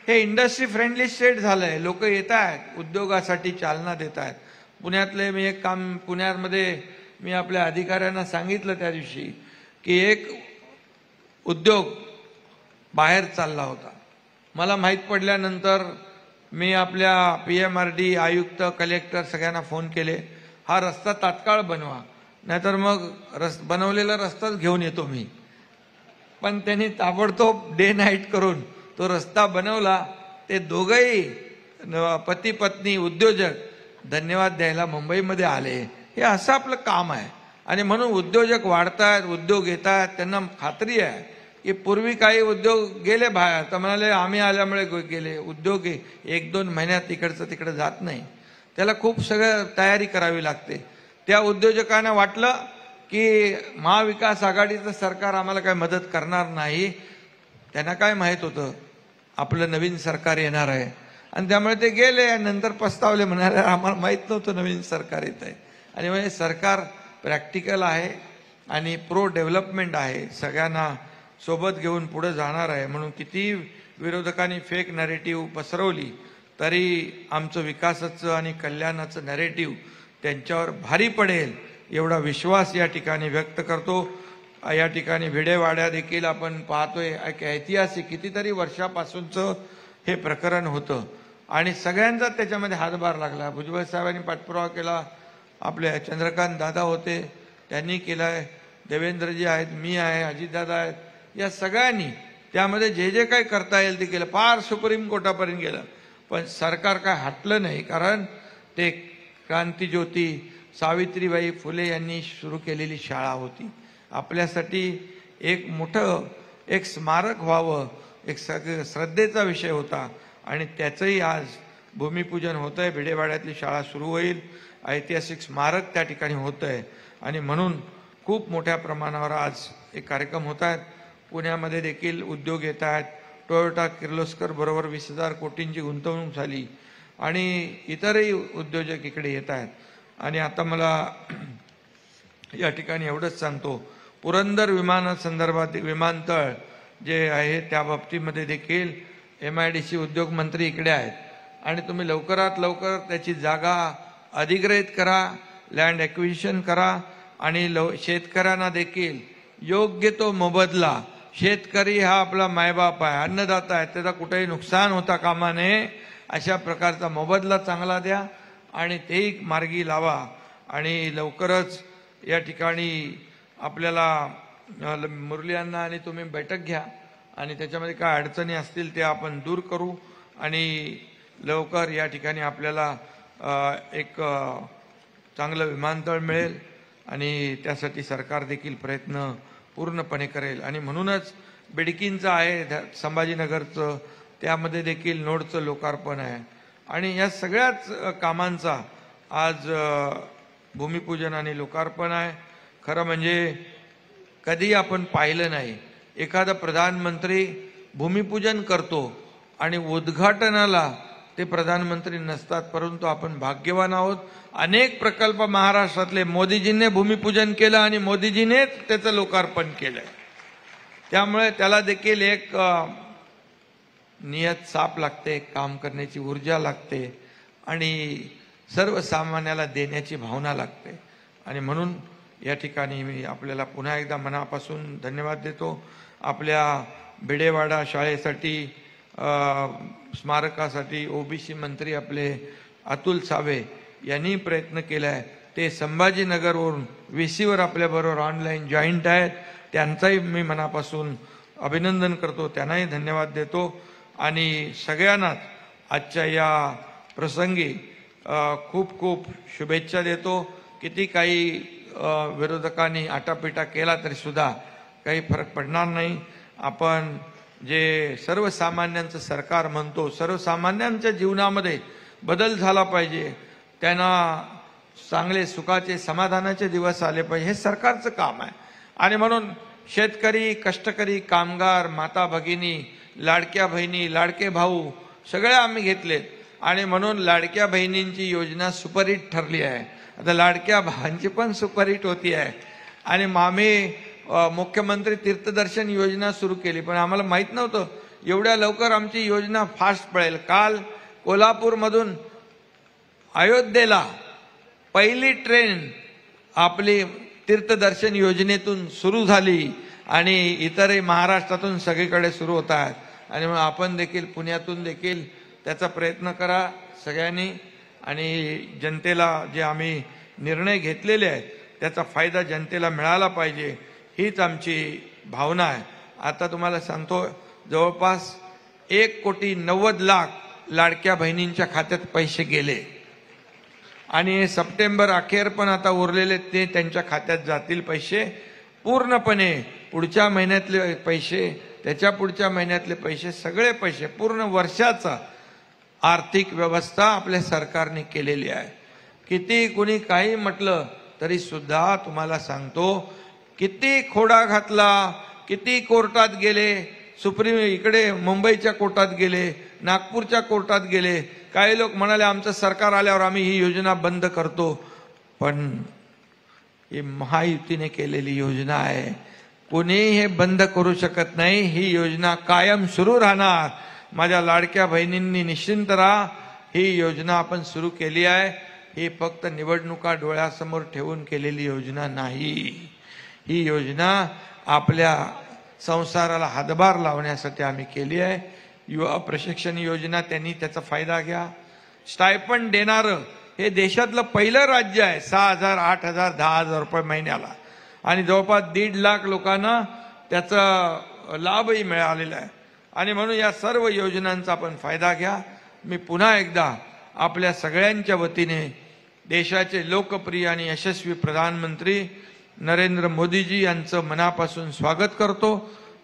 हे इंडस्ट्री फ्रेंडली स्टेट झालंय. लोक येत आहेत, उद्योगासाठी चालना देत आहेत. पुण्यातले मी एक काम पुण्यामध्ये मी आपल्या अधिकाऱ्यांना सांगितलं त्या दिवशी की एक उद्योग बाहेर चालला होता. मला माहीत पडल्यानंतर मी आपल्या PMRD आयुक्त कलेक्टर सगळ्यांना फोन केले, हा रस्ता तात्काळ बनवा, नाहीतर मग बनवलेला रस्ताच घेऊन येतो मी. पण त्यांनी ताबडतोब डे नाईट करून तो रस्ता बनवला. ते दोघंही पती पत्नी उद्योजक धन्यवाद द्यायला मुंबईमध्ये आले. हे असं आपलं काम आहे. आणि म्हणून उद्योजक वाढतायत, उद्योग येत आहेत. त्यांना खात्री आहे की पूर्वी काही उद्योग गेले बाहेर, तर म्हणाले आम्ही आल्यामुळे गेले. उद्योग 1-2 महिन्यात इकडचं तिकडे जात नाही, त्याला खूप सगळं तयारी करावी लागते. त्या उद्योजकांना वाटलं की महाविकास आघाडीचं सरकार आम्हाला काही मदत करणार नाही. त्यांना काय माहीत होतं आपलं नवीन सरकार येणार आहे, आणि त्यामुळे ते गेले. नंतर पस्तावले, म्हणाले आम्हाला माहीत नव्हतं नवीन सरकार येत आहे. आणि म्हणजे सरकार प्रॅक्टिकल आहे आणि प्रो डेव्हलपमेंट आहे, सगळ्यांना सोबत घेऊन पुढे जाणार आहे. म्हणून किती विरोधकांनी फेक नॅरेटिव्ह पसरवली तरी आमचं विकासाचं आणि कल्याणाचं नॅरेटिव्ह त्यांच्यावर भारी पडेल एवढा विश्वास या ठिकाणी व्यक्त करतो. या ठिकाणी भिडेवाड्या देखील आपण पाहतोय, एक ऐतिहासिक कितीतरी वर्षापासूनचं हे प्रकरण होतं आणि सगळ्यांचा त्याच्यामध्ये हातभार लागला. भुजबळ साहेबांनी पाठपुरावा केला, आपले चंद्रकांत दादा होते त्यांनी केलाय, देवेंद्रजी आहेत, मी आहे, अजितदादा आहेत, या सगळ्यांनी त्यामध्ये जे जे काही करता येईल ते केलं. फार सुप्रीम कोर्टापर्यंत गेलं, पण सरकार काय हटलं नाही. कारण ते क्रांतिज्योती सावित्रीबाई फुले यांनी सुरू केलेली शाळा होती. आपल्यासाठी एक मोठं एक स्मारक व्हावं, एक श्रद्धेचा विषय होता आणि त्याचंही आज भूमिपूजन होत आहे. भिडेवाड्यातली शाळा सुरू होईल, ऐतिहासिक स्मारक त्या ठिकाणी होत आहे आणि म्हणून खूप मोठ्या प्रमाणावर आज एक कार्यक्रम होत आहेत. पुण्यामध्ये देखील उद्योग येत आहेत. टोयोटा किर्लोस्कर बरोबर 20,000 कोटींची गुंतवणूक झाली आणि इतरही उद्योजक इकडे येत आहेत. आणि आता मला या ठिकाणी एवढंच सांगतो, पुरंदर विमानासंदर्भात विमानतळ जे आहे त्या बाबतीमध्ये देखील MIDC उद्योग मंत्री इकडे आहेत आणि तुम्ही लवकरात लवकर त्याची जागा अधिग्रहित करा, लँड ॲक्विजिशन करा आणि शेतकऱ्यांना देखील योग्य तो मोबदला. शेतकरी हा आपला मायबाप आहे, अन्नदाता आहे, त्याचा कुठेही नुकसान होता कामा नये. अशा प्रकारचा मोबदला चांगला द्या आणि तेही मार्गी लावा. आणि लवकरच या ठिकाणी आपल्याला मुरली अण्णा आणि तुम्ही बैठक घ्या आणि त्याच्यामध्ये काय अडचणी असतील ते आपण दूर करू आणि लवकर या ठिकाणी आपल्याला एक चांगलं विमानतळ मिळेल आणि त्यासाठी सरकार देखील प्रयत्न पूर्णपणे करेल. आणि म्हणूनच बिडकींचं आहे संभाजीनगरचं, त्यामध्ये देखील नोडचं लोकार्पण आहे आणि या सगळ्याच कामांचा आज भूमिपूजन आणि लोकार्पण आहे. खरं म्हणजे कधी आपण पाहिलं नाही एखादा प्रधानमंत्री भूमिपूजन करतो आणि उद्घाटनाला ते प्रधानमंत्री नसतात, परंतु आपण भाग्यवान आहोत. अनेक प्रकल्प महाराष्ट्रातले मोदीजींनी भूमिपूजन केलं आणि मोदीजीनेच त्याचं लोकार्पण केलंय. त्यामुळे त्याला देखील एक नियत साप लागते, काम करण्याची ऊर्जा लागते आणि सर्वसामान्याला देण्याची भावना लागते. आणि म्हणून या ठिकाणी मी आपल्याला पुन्हा एकदा मनापासून धन्यवाद देतो. आपल्या भिडेवाडा शाळेसाठी स्मारकासाठी OBC मंत्री आपले अतुल सावे यांनी प्रयत्न केलाय. ते संभाजीनगरवरून VCवर आपल्याबरोबर ऑनलाईन जॉईंट आहेत, त्यांचाही मी मनापासून अभिनंदन करतो, त्यांनाही धन्यवाद देतो. आणि सगळ्यांनाच आजच्या या प्रसंगी खूप खूप शुभेच्छा देतो. किती काही विरोधकांनी आटापिटा केला तरी सुद्धा काही फरक पडणार नाही. आपण जे सर्वसामान्यांचं सरकार म्हणतो, सर्वसामान्यांच्या जीवनामध्ये बदल झाला पाहिजे, त्यांना चांगले सुखाचे समाधानाचे दिवस आले पाहिजे, हे सरकारचं काम आहे. आणि म्हणून शेतकरी, कष्टकरी, कामगार, माता भगिनी, लाडक्या बहिणी, लाडके भाऊ सगळे आम्ही घेतलेत. आणि म्हणून लाडक्या बहिणींची योजना सुपरहिट ठरली आहे. आता लाडक्या भावांची पण सुपरहिट होती आहे. आणि आम्ही मुख्यमंत्री तीर्थदर्शन योजना सुरू केली, पण आम्हाला माहीत नव्हतं एवढ्या लवकर आमची योजना फास्ट पळेल. काल कोल्हापूरमधून अयोध्येला पहिली ट्रेन आपली तीर्थदर्शन योजनेतून सुरू झाली आणि इतरही महाराष्ट्रातून सगळीकडे सुरू होत आहेत. आणि मग आपण देखील पुण्यातून देखील त्याचा प्रयत्न करा सगळ्यांनी. आणि जनतेला जे आम्ही निर्णय घेतलेले आहेत त्याचा फायदा जनतेला मिळाला पाहिजे, हीच आमची भावना आहे. आता तुम्हाला सांगतो, जवळपास 1,90,00,000 लाडक्या बहिणींच्या खात्यात पैसे गेले आणि सप्टेंबर अखेर पण आता उरलेले ते त्यांच्या खात्यात जातील पैसे पूर्णपणे. पुढच्या महिन्यातले पैसे, त्याच्या पुढच्या महिन्यातले पैसे, सगळे पैसे, पूर्ण वर्षाचा आर्थिक व्यवस्था आपल्या सरकारने केलेली आहे. किती कुणी काही म्हटलं तरी सुद्धा तुम्हाला सांगतो, किती खोडा घातला, किती कोर्टात गेले, सुप्रीम इकडे मुंबईच्या कोर्टात गेले, नागपूरच्या कोर्टात गेले. काही लोक म्हणाले आमचं सरकार आल्यावर आम्ही ही योजना बंद करतो, पण ही महायुतीने केलेली योजना आहे, कोणीही हे बंद करू शकत नाही. ही योजना कायम सुरू राहणार. माझ्या लाडक्या बहिणींनी निश्चिंत राहा, ही योजना आपण सुरू केली आहे. ही फक्त निवडणुका डोळ्यासमोर ठेवून केलेली योजना नाही. ही योजना आपल्या संसाराला हातभार लावण्यासाठी आम्ही केली आहे. युवा प्रशिक्षण योजना, त्यांनी त्याचा फायदा घ्या. स्टायपंड देणारं हे देशातलं पहिलं राज्य आहे. 6,000, 8,000, 10,000 रुपये महिन्याला. आणि जवळपास 1.5 लाख लोकांना त्याचा लाभही मिळालेला आहे. आणि म्हणून या सर्व योजनांचा आपण फायदा घ्या. मी पुन्हा एकदा आपल्या सगळ्यांच्या वतीने देशाचे लोकप्रिय आणि यशस्वी प्रधानमंत्री नरेंद्र मोदीजी यांचं मनापासून स्वागत करतो,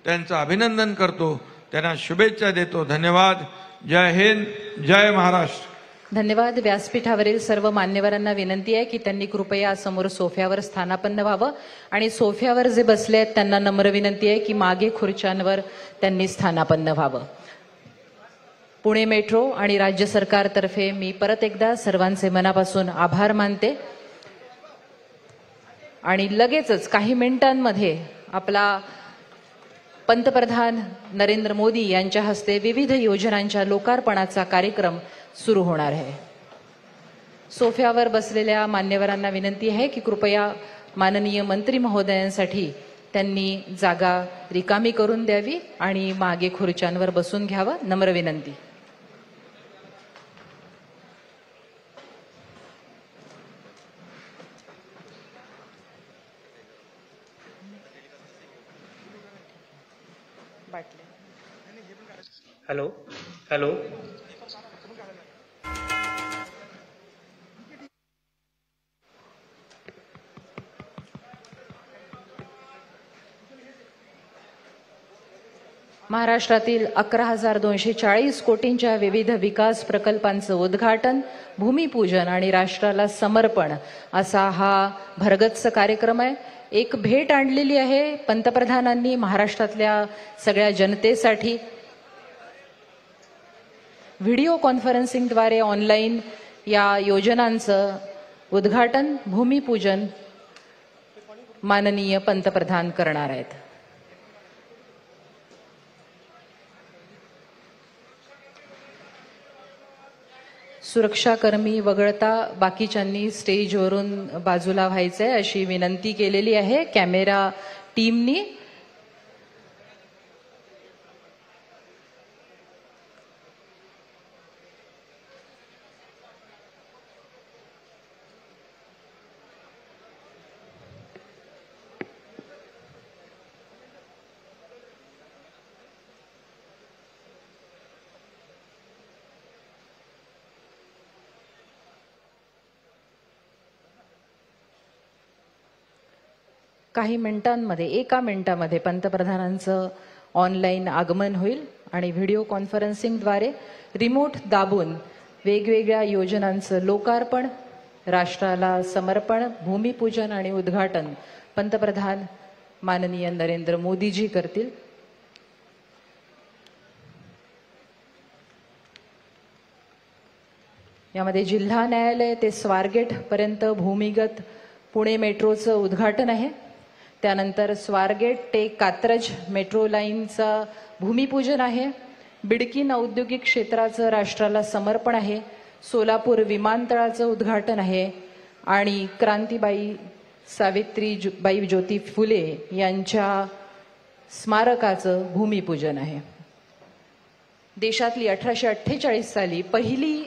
त्यांचं अभिनंदन करतो, त्यांना शुभेच्छा देतो. धन्यवाद. जय हिंद, जय महाराष्ट्र. धन्यवाद. व्यासपीठावरील सर्व मान्यवरांना विनंती आहे की त्यांनी कृपया समोर सोफ्यावर स्थानापन्न व्हावं आणि सोफ्यावर जे बसले आहेत त्यांना नम्र विनंती आहे की मागे खुर्च्यांवर त्यांनी स्थानापन्न व्हावं. पुणे मेट्रो आणि राज्य सरकारतर्फे मी परत एकदा सर्वांचे मनापासून आभार मानते. आणि लगेचच काही मिनिटांमध्ये आपला पंतप्रधान नरेंद्र मोदी यांच्या हस्ते विविध योजनांच्या लोकार्पणाचा कार्यक्रम सुरू होणार आहे. सोफ्यावर बसलेल्या मान्यवरांना विनंती आहे की कृपया माननीय मंत्री महोदयांसाठी त्यांनी जागा रिकामी करून द्यावी आणि मागे खुर्च्यांवर बसून घ्यावं. नम्र विनंती. Hello hello. महाराष्ट्रातील 11,240 कोटींच्या विविध विकास प्रकल्पांचं उद्घाटन, भूमिपूजन आणि राष्ट्राला समर्पण असा हा भरगच्च कार्यक्रम आहे. एक भेट आणलेली आहे पंतप्रधानांनी महाराष्ट्रातल्या सगळ्या जनतेसाठी. व्हिडिओ कॉन्फरन्सिंगद्वारे ऑनलाईन या योजनांचं उद्घाटन, भूमिपूजन माननीय पंतप्रधान करणार आहेत. सुरक्षाकर्मी वगळता बाकीच्यांनी स्टेजवरून बाजूला व्हायचंय अशी विनंती केलेली आहे कॅमेरा टीमनी. काही मिनिटांमध्ये, 1 मिनिटामध्ये पंतप्रधानांचं ऑनलाईन आगमन होईल आणि व्हिडिओ कॉन्फरन्सिंगद्वारे रिमोट दाबून वेगवेगळ्या योजनांचं लोकार्पण राष्ट्राला समर्पण, भूमिपूजन आणि उद्घाटन पंतप्रधान माननीय नरेंद्र मोदीजी करतील. यामध्ये जिल्हा न्यायालय ते स्वारगेट पर्यंत भूमिगत पुणे मेट्रोचं उद्घाटन आहे. त्यानंतर स्वारगेट ते कात्रज मेट्रो लाईनचं भूमिपूजन आहे. बिडकीन औद्योगिक क्षेत्राचं राष्ट्राला समर्पण आहे. सोलापूर विमानतळाचं उद्घाटन आहे आणि क्रांतीबाई सावित्रीबाई ज्योती फुले यांच्या स्मारकाचं भूमिपूजन आहे. देशातली 1848 साली पहिली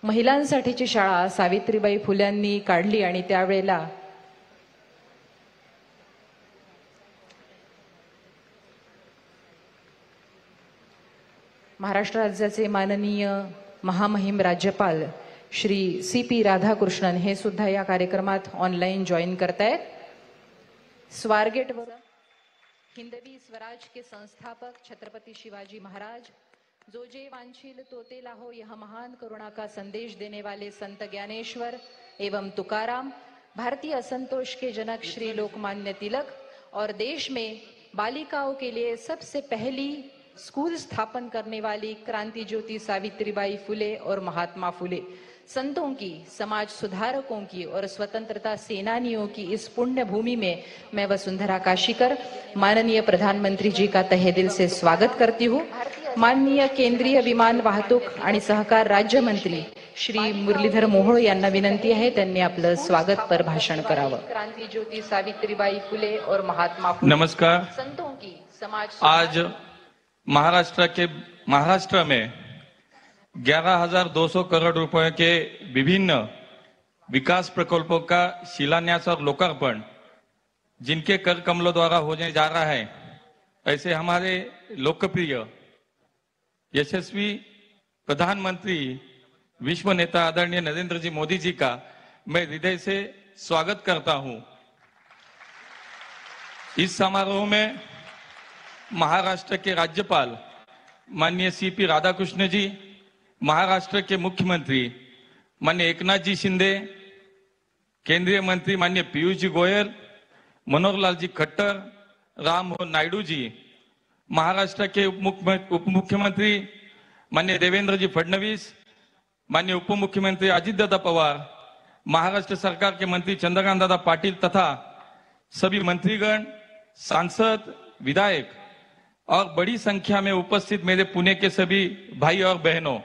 महिलांसाठीची शाळा सावित्रीबाई फुल्यांनी काढली आणि त्यावेळेला महाराष्ट्र राज्याचे माननीय महामहिम राज्यपाल श्री CP राधाकृष्णन हे सुद्धा या कार्यक्रमात ऑनलाईन जॉईन करतायत. स्वारगेटवर हिंदवी स्वराज के संस्थापक छत्रपति शिवाजी महाराज, जो जे वांछिल तोते लाहो, यह महान करुणा का संदेश देने वाले संत ज्ञानेश्वर एवं तुकाराम, भारतीय असंतोष के जनक श्री लोकमान्य तिलक और देश में बालिकाओं के लिए सबसे पहली स्कूल स्थापन करने वाली क्रांति ज्योति सावित्रीबाई फुले और महात्मा फुले, संतों की, समाज सुधारकों की और स्वतंत्रता सेनानियों की इस पुण्य भूमि में मैं वसुंधरा काशीकर माननीय प्रधानमंत्री जी का तहे दिल से स्वागत करती हूँ. माननीय केंद्रीय विमान वाहतूक आणि सहकार राज्य मंत्री श्री मुरलीधर मोहोळ यांना विनंती आहे त्यांनी आपलं स्वागत पर भाषण करावं. क्रांति ज्योति सावित्रीबाई फुले और महात्मा फुले. नमस्कार. संतों की, समाज आज महाराष्ट्र में 11,200 करोड़ रुपए के विभिन्न विकास प्रकल्पों का शिलान्यास और लोकार्पण जिनके कर कमलों द्वारा होने जा रहा है, ऐसे हमारे लोकप्रिय यशस्वी प्रधानमंत्री विश्व नेता आदरणीय नरेंद्र जी मोदी जी का मैं हृदय से स्वागत करता हूं. इस समारोह में महाराष्ट्र के राज्यपाल माननीय CP राधाकृष्ण जी, महाराष्ट्र के मुख्यमंत्री माननीय एकनाथ जी शिंदे, केंद्रीय मंत्री माननीय पीयूष जी गोयल, मनोहर लाल जी खट्टर, राम मोहन नायडू जी, महाराष्ट्र के उप मुख्यमंत्री माननीय देवेंद्र जी फडणवीस, माननीय उप मुख्यमंत्री अजित दादा पवार, महाराष्ट्र सरकार के मंत्री चंद्रकांत दादा पाटिल तथा सभी मंत्रीगण, सांसद, विधायक और बड़ी संख्या में उपस्थित मेरे पुणे के सभी भाई और बहनों,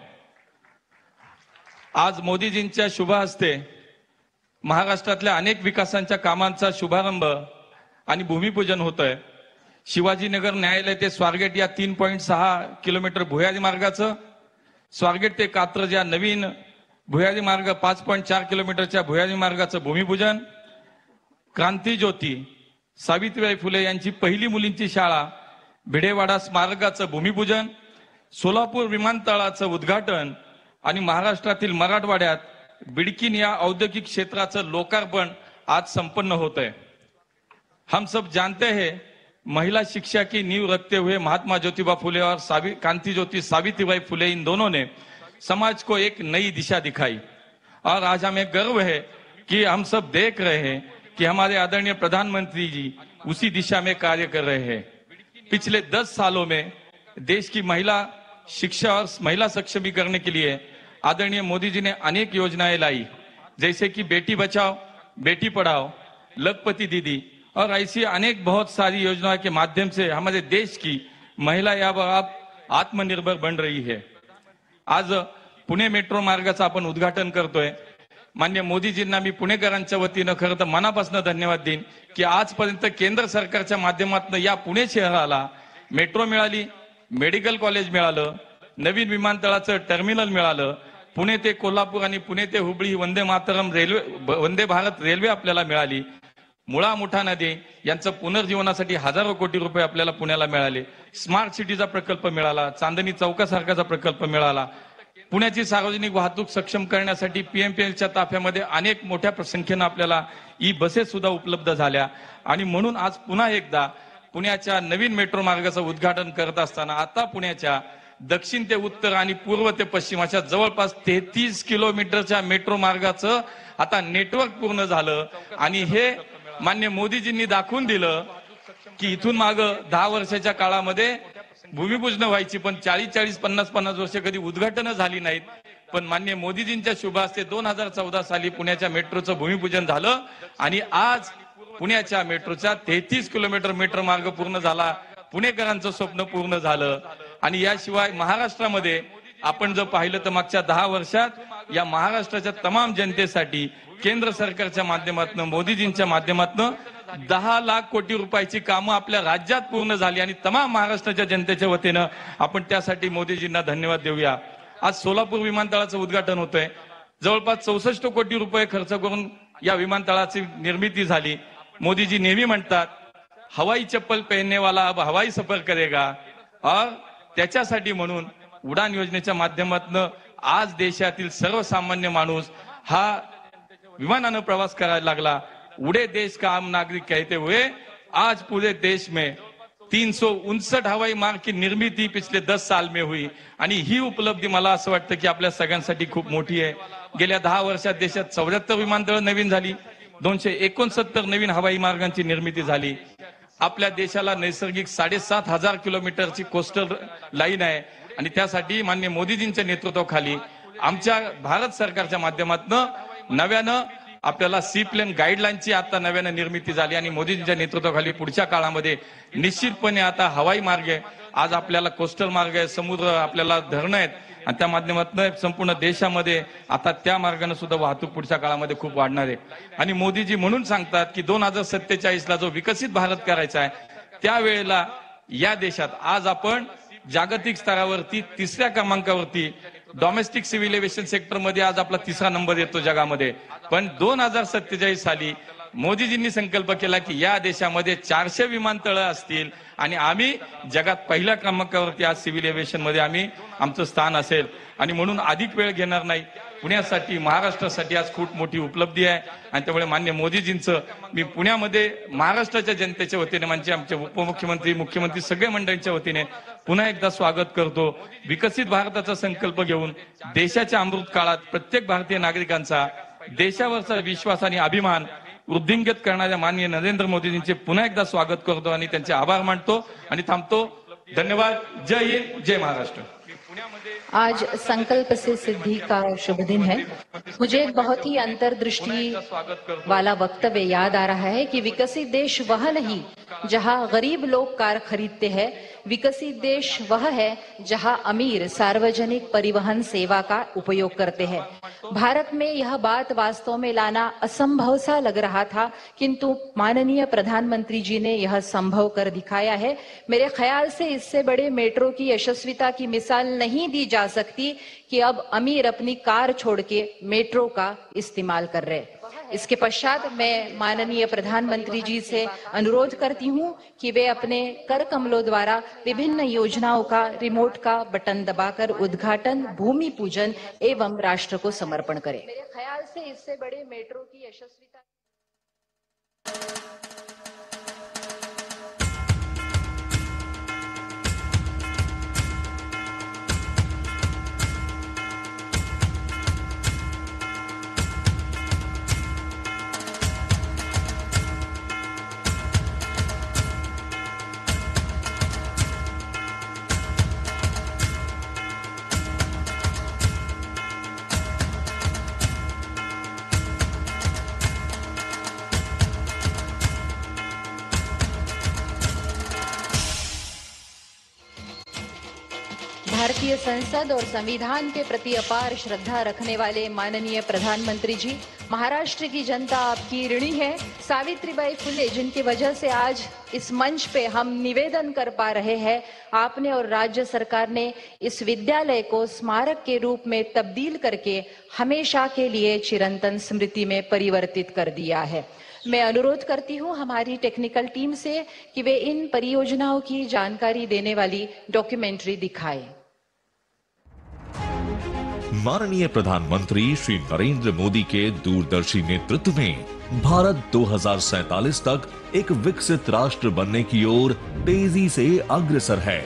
आज मोदीजींच्या शुभ हस्ते महाराष्ट्रातल्या अनेक विकासांच्या कामांचा शुभारंभ आणि भूमिपूजन होतंय. शिवाजीनगर न्यायालय ते स्वारगेट या 3.6 किलोमीटर भुयारी मार्गाचं, स्वारगेट ते कात्रज या नवीन भुयारी मार्ग 5.4 किलोमीटरच्या भुयारी मार्गाचं भूमिपूजन, क्रांती ज्योती सावित्रीबाई फुले यांची पहिली मुलींची शाळा भिडेवाडा स्मारकाचं भूमिपूजन, सोलापूर विमानतळाचं उद्घाटन आणि महाराष्ट्रातील मराठवाड्यात बिडकीन या औद्योगिक क्षेत्राचं लोकार्पण आज संपन्न होत है. हम सब जानते हैं महिला शिक्षा की नींव रखते हुए महात्मा ज्योतिबा फुले और क्रांति ज्योति सावित्रीबाई फुले इन दोनों ने समाज को एक नई दिशा दिखाई और आज हमें गर्व है कि हम सब देख रहे हैं कि हमारे आदरणीय प्रधानमंत्री जी उसी दिशा में कार्य कर रहे हैं. पिछले 10 सालों में देश की महिला शिक्षा और महिला सक्षमीकरण के लिए आदरणीय मोदी जी ने अनेक योजनाएं लाई, जैसे कि बेटी बचाओ बेटी पढ़ाओ, लखपति दीदी और ऐसी अनेक बहुत सारी योजनाओं के माध्यम से हमारे देश की महिला अब आत्मनिर्भर बन रही है. आज पुणे मेट्रो मार्गाचं आपण उद्घाटन करतोय. माननीय मोदीजींना मी पुणेकरांच्या वतीनं खरं तर मनापासून धन्यवाद देईन की आजपर्यंत केंद्र सरकारच्या माध्यमातून या पुणे शहराला मेट्रो मिळाली, मेडिकल कॉलेज मिळालं, नवीन विमानतळाचं टर्मिनल मिळालं, पुणे ते कोल्हापूर आणि पुणे ते हुबळी वंदे मातरम रेल्वे वंदे भारत रेल्वे आपल्याला मिळाली, मुळा मुठा नदी यांचं पुनर्जीवनासाठी हजारो कोटी रुपये आपल्याला पुण्याला मिळाले, स्मार्ट सिटीचा प्रकल्प मिळाला, चांदणी चौकासारखाचा प्रकल्प मिळाला, पुण्याची सार्वजनिक वाहतूक सक्षम करण्यासाठी PMPLच्या ताफ्यामध्ये अनेक मोठ्या संख्येनं आपल्याला बसेस सुद्धा उपलब्ध झाल्या आणि म्हणून आज पुन्हा एकदा पुण्याच्या नवीन मेट्रो मार्गाचं उद्घाटन करत असताना आता पुण्याच्या दक्षिण ते उत्तर आणि पूर्व ते पश्चिम अशा जवळपास 33 किलोमीटरच्या मेट्रो मार्गाचं आता नेटवर्क पूर्ण झालं आणि हे मान्य मोदीजींनी दाखवून दिलं की इथून माग 10 वर्षाच्या काळामध्ये भूमिपूजन व्हायची, पण 40-40, 50-50 वर्ष कधी उद्घाटन झाली नाहीत. पण मान्य मोदीजींच्या शुभ हस्ते 2014 साली पुण्याच्या मेट्रोचं भूमिपूजन झालं आणि आज पुण्याच्या मेट्रोचा 33 किलोमीटर मेट्रो मार्ग पूर्ण झाला. पुणेकरांचं स्वप्न पूर्ण झालं. आणि याशिवाय महाराष्ट्रामध्ये आपण जर पाहिलं तर मागच्या 10 वर्षात या महाराष्ट्राच्या तमाम जनतेसाठी केंद्र सरकारच्या माध्यमातून, मोदीजींच्या माध्यमातून 10 लाख कोटी रुपयाची कामं आपल्या राज्यात पूर्ण झाली आणि तमाम महाराष्ट्राच्या जनतेच्या वतीनं आपण त्यासाठी मोदीजींना धन्यवाद देऊया. आज सोलापूर विमानतळाचं उद्घाटन होतंय. जवळपास 64 कोटी रुपये खर्च करून या विमानतळाची निर्मिती झाली. मोदीजी नेहमी म्हणतात, हवाई चप्पल पहनने वाला अब हवाई सफर करेगा. और त्याच्यासाठी म्हणून उडान योजनेच्या माध्यमातून आज देशातील सर्वसामान्य माणूस हा विमानानं प्रवास करायला लागला. उड़े देश का आम नागरिक कहते हुए आज पूरे देश में 359 हवाई मार्ग की निर्मिती पिछले 10 साल में हुई आणि ही उपलब्धी मला असं वाटतं की आपल्या सगळ्यांसाठी खूप मोठी आहे. गेल्या 10 वर्षात देशात 74 विमानतळ नवीन झाली, 269 नवीन हवाई मार्गांची निर्मिती झाली. आपल्या देशाला नैसर्गिक 7,500 किलोमीटरची कोस्टल लाईन आहे आणि त्यासाठी माननीय मोदीजींच्या नेतृत्वाखाली आमच्या भारत सरकारच्या माध्यमातून नव्यानं आपल्याला सी प्लेन गाईडलाईनची आता नव्यानं निर्मिती झाली आणि मोदीजींच्या नेतृत्वाखाली पुढच्या काळामध्ये निश्चितपणे आता हवाई मार्ग आहे, आज आपल्याला कोस्टल मार्ग आहे, समुद्र आपल्याला धरणं आहेत आणि त्या माध्यमातून संपूर्ण देशामध्ये आता त्या मार्गाने सुद्धा वाहतूक पुढच्या काळामध्ये खूप वाढणार आहे. आणि मोदीजी म्हणून सांगतात की 2047ला जो विकसित भारत करायचा आहे त्यावेळेला या देशात आज आपण जागतिक स्तरावरती 3ऱ्या क्रमांकावरती डोमेस्टिक सिव्हिल एव्हिएशन सेक्टर मध्ये आज आपला 3रा नंबर येतो जगामध्ये. पण 2047 साली मोदीजींनी संकल्प केला की या देशामध्ये 400 विमानतळ असतील आणि आम्ही जगात पहिल्या क्रमांकावरती आज सिव्हिल एव्हिएशन मध्ये आमचं स्थान असेल. आणि म्हणून अधिक वेळ घेणार नाही, पुण्यासाठी महाराष्ट्रासाठी आज खूप मोठी उपलब्धी आहे आणि त्यामुळे मान्य मोदीजींचं मी पुण्यामध्ये महाराष्ट्राच्या जनतेच्या वतीने म्हणजे आमचे उपमुख्यमंत्री, मुख्यमंत्री सगळ्या मंडळींच्या वतीने पुन्हा एकदा स्वागत करतो. विकसित भारताचा संकल्प घेऊन देशाच्या अमृत काळात प्रत्येक भारतीय नागरिकांचा देशावरचा विश्वास आणि अभिमान वृद्धिंगत करणाऱ्या माननीय नरेंद्र मोदीजींचे पुन्हा एकदा स्वागत करतो आणि त्यांचे आभार मानतो आणि थांबतो. धन्यवाद. जय हिंद, जय महाराष्ट्र. आज संकल्प से सिद्धि का शुभ दिन है. मुझे एक बहुत ही अंतर्दृष्टि वाला वक्तव्य याद आ रहा है कि विकसित देश वह नहीं जहां गरीब लोग कार खरीदते हैं, विकसित देश वह है जहां अमीर सार्वजनिक परिवहन सेवा का उपयोग करते हैं. भारत में यह बात वास्तव में लाना असंभव सा लग रहा था, किंतु माननीय प्रधानमंत्री जी ने यह संभव कर दिखाया है. मेरे ख्याल से इससे बड़े मेट्रो की यशस्विता की मिसाल नहीं दी जा सकती कि अब अमीर अपनी कार छोड़ के मेट्रो का इस्तेमाल कर रहे. इसके पश्चात मैं माननीय प्रधानमंत्री जी से अनुरोध करती हूं कि वे अपने कर कमलों द्वारा विभिन्न योजनाओं का रिमोट का बटन दबाकर उद्घाटन, भूमि पूजन एवं राष्ट्र को समर्पण करें. मेरे ख्याल से इससे बड़े मेट्रो की यशस्विता भारतीय संसद और संविधान के प्रति अपार श्रद्धा रखने वाले माननीय प्रधानमंत्री जी, महाराष्ट्र की जनता आपकी ऋणी है. सावित्रीबाई फुले जिनकी वजह से आज इस मंच पे हम निवेदन कर पा रहे हैं, आपने और राज्य सरकार ने इस विद्यालय को स्मारक के रूप में तब्दील करके हमेशा के लिए चिरंतन स्मृति में परिवर्तित कर दिया है. मैं अनुरोध करती हूं हमारी टेक्निकल टीम से कि वे इन परियोजनाओं की जानकारी देने वाली डॉक्यूमेंट्री दिखाएं. माननीय प्रधानमंत्री श्री नरेंद्र मोदी के दूरदर्शी नेतृत्व में भारत 2047 तक एक विकसित राष्ट्र बनने की ओर तेजी से अग्रसर है.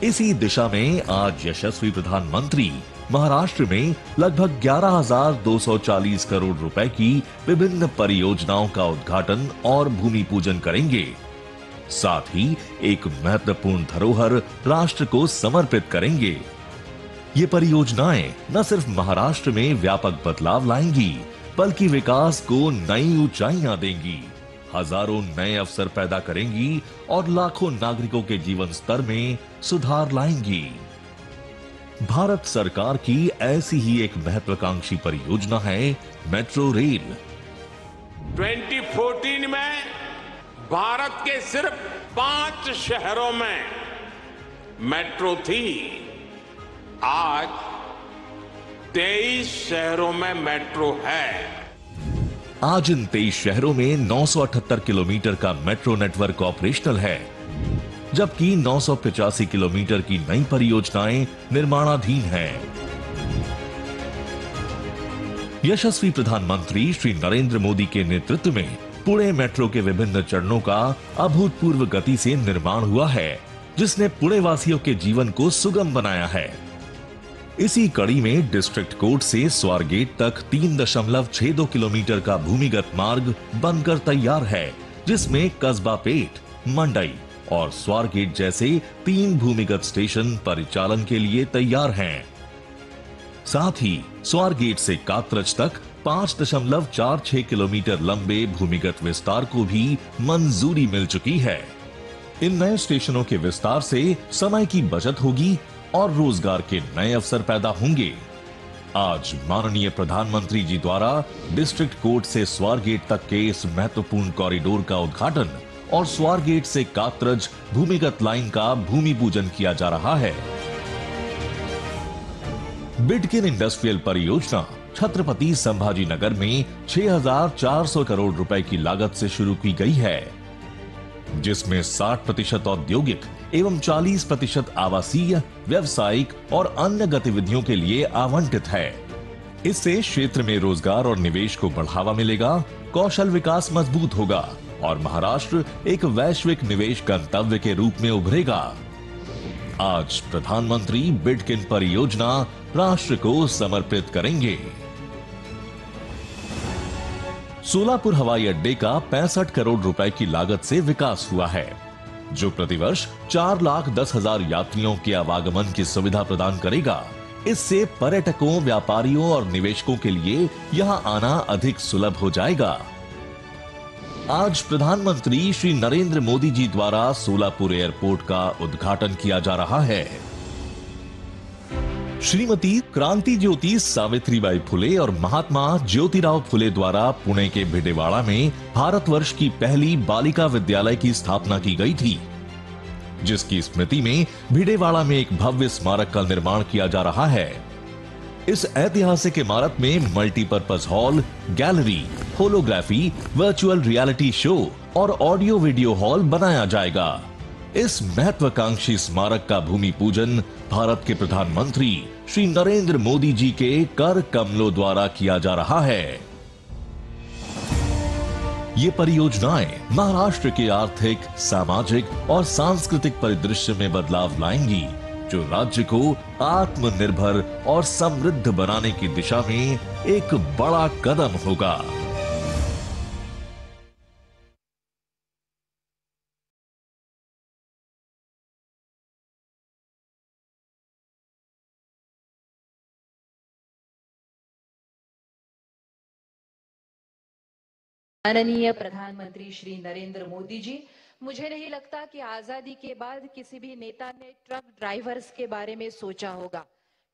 इसी दिशा में आज यशस्वी प्रधानमंत्री महाराष्ट्र में लगभग 11,240 करोड़ रुपए की विभिन्न परियोजनाओं का उद्घाटन और भूमि पूजन करेंगे। साथ ही एक महत्वपूर्ण धरोहर राष्ट्र को समर्पित करेंगे। ये परियोजनाएं न सिर्फ महाराष्ट्र में व्यापक बदलाव लाएंगी, बल्कि विकास को नई ऊंचाइयां देंगी, हजारों नए अवसर पैदा करेंगी और लाखों नागरिकों के जीवन स्तर में सुधार लाएंगी। भारत सरकार की ऐसी ही एक महत्वाकांक्षी परियोजना है मेट्रो रेल। 2014 में भारत के सिर्फ 5 शहरों में मेट्रो थी। आज 23 शहरों में मेट्रो है। आज इन 23 शहरों में 978 किलोमीटर का मेट्रो नेटवर्क ऑपरेशनल है, जबकि 985 किलोमीटर की नई परियोजनाएं निर्माणाधीन हैं। यशस्वी प्रधानमंत्री श्री नरेंद्र मोदी के नेतृत्व में पुणे मेट्रो के विभिन्न चरणों का अभूतपूर्व गति से निर्माण हुआ है, जिसने पुणे वासियों के जीवन को सुगम बनाया है। इसी कड़ी में डिस्ट्रिक्ट कोर्ट से स्वारगेट तक 3.62 किलोमीटर का भूमिगत मार्ग बनकर तैयार है, जिसमें कस्बा पेट, मंडई और स्वारगेट जैसे 3 भूमिगत स्टेशन परिचालन के लिए तैयार हैं। साथ ही स्वारगेट से कात्रज तक 5.46 किलोमीटर लंबे भूमिगत विस्तार को भी मंजूरी मिल चुकी है। इन नए स्टेशनों के विस्तार से समय की बचत होगी और रोजगार के नए अवसर पैदा होंगे। आज माननीय प्रधानमंत्री जी द्वारा डिस्ट्रिक्ट कोर्ट से स्वारगेट तक के इस महत्वपूर्ण कॉरिडोर का उद्घाटन और स्वारगेट से कात्रज भूमिगत लाइन का भूमि पूजन किया जा रहा है। बिडकिन इंडस्ट्रियल परियोजना छत्रपति संभाजी नगर में 6,400 करोड़ रुपए की लागत से शुरू की गई है, जिसमें 60% औद्योगिक एवं 40% आवासीय, व्यावसायिक और अन्य गतिविधियों के लिए आवंटित है। इससे क्षेत्र में रोजगार और निवेश को बढ़ावा मिलेगा, कौशल विकास मजबूत होगा और महाराष्ट्र एक वैश्विक निवेश गंतव्य के रूप में उभरेगा। आज प्रधानमंत्री बिडकिन परियोजना राष्ट्र को समर्पित करेंगे। सोलापुर हवाई अड्डे का 65 करोड़ रुपए की लागत से विकास हुआ है, जो प्रतिवर्ष 4,10,000 यात्रियों के आवागमन की सुविधा प्रदान करेगा। इससे पर्यटकों, व्यापारियों और निवेशकों के लिए यहां आना अधिक सुलभ हो जाएगा। आज प्रधानमंत्री श्री नरेंद्र मोदी जी द्वारा सोलापुर एयरपोर्ट का उद्घाटन किया जा रहा है। श्रीमती क्रांति ज्योति सावित्रीबाई फुले और महात्मा ज्योतिराव फुले द्वारा पुणे के भिडेवाड़ा में भारतवर्ष की पहली बालिका विद्यालय की स्थापना की गई थी, जिसकी स्मृति में भिडेवाड़ा में एक भव्य स्मारक का निर्माण किया जा रहा है। इस ऐतिहासिक इमारत में multipurpose hall, gallery, holography, virtual reality show और ऑडियो वीडियो हॉल बनाया जाएगा। इस महत्वाकांक्षी स्मारक का भूमि पूजन भारत के प्रधानमंत्री श्री नरेंद्र मोदी जी के कर कमलों द्वारा किया जा रहा है। ये परियोजनाएं महाराष्ट्र के आर्थिक, सामाजिक और सांस्कृतिक परिदृश्य में बदलाव लाएंगी, जो राज्य को आत्मनिर्भर और समृद्ध बनाने की दिशा में एक बड़ा कदम होगा। माननीय प्रधानमंत्री श्री नरेंद्र मोदी जी, मुझे नहीं लगता कि आजादी के बाद किसी भी नेता ने ट्रक ड्राइवर्स के बारे में सोचा होगा।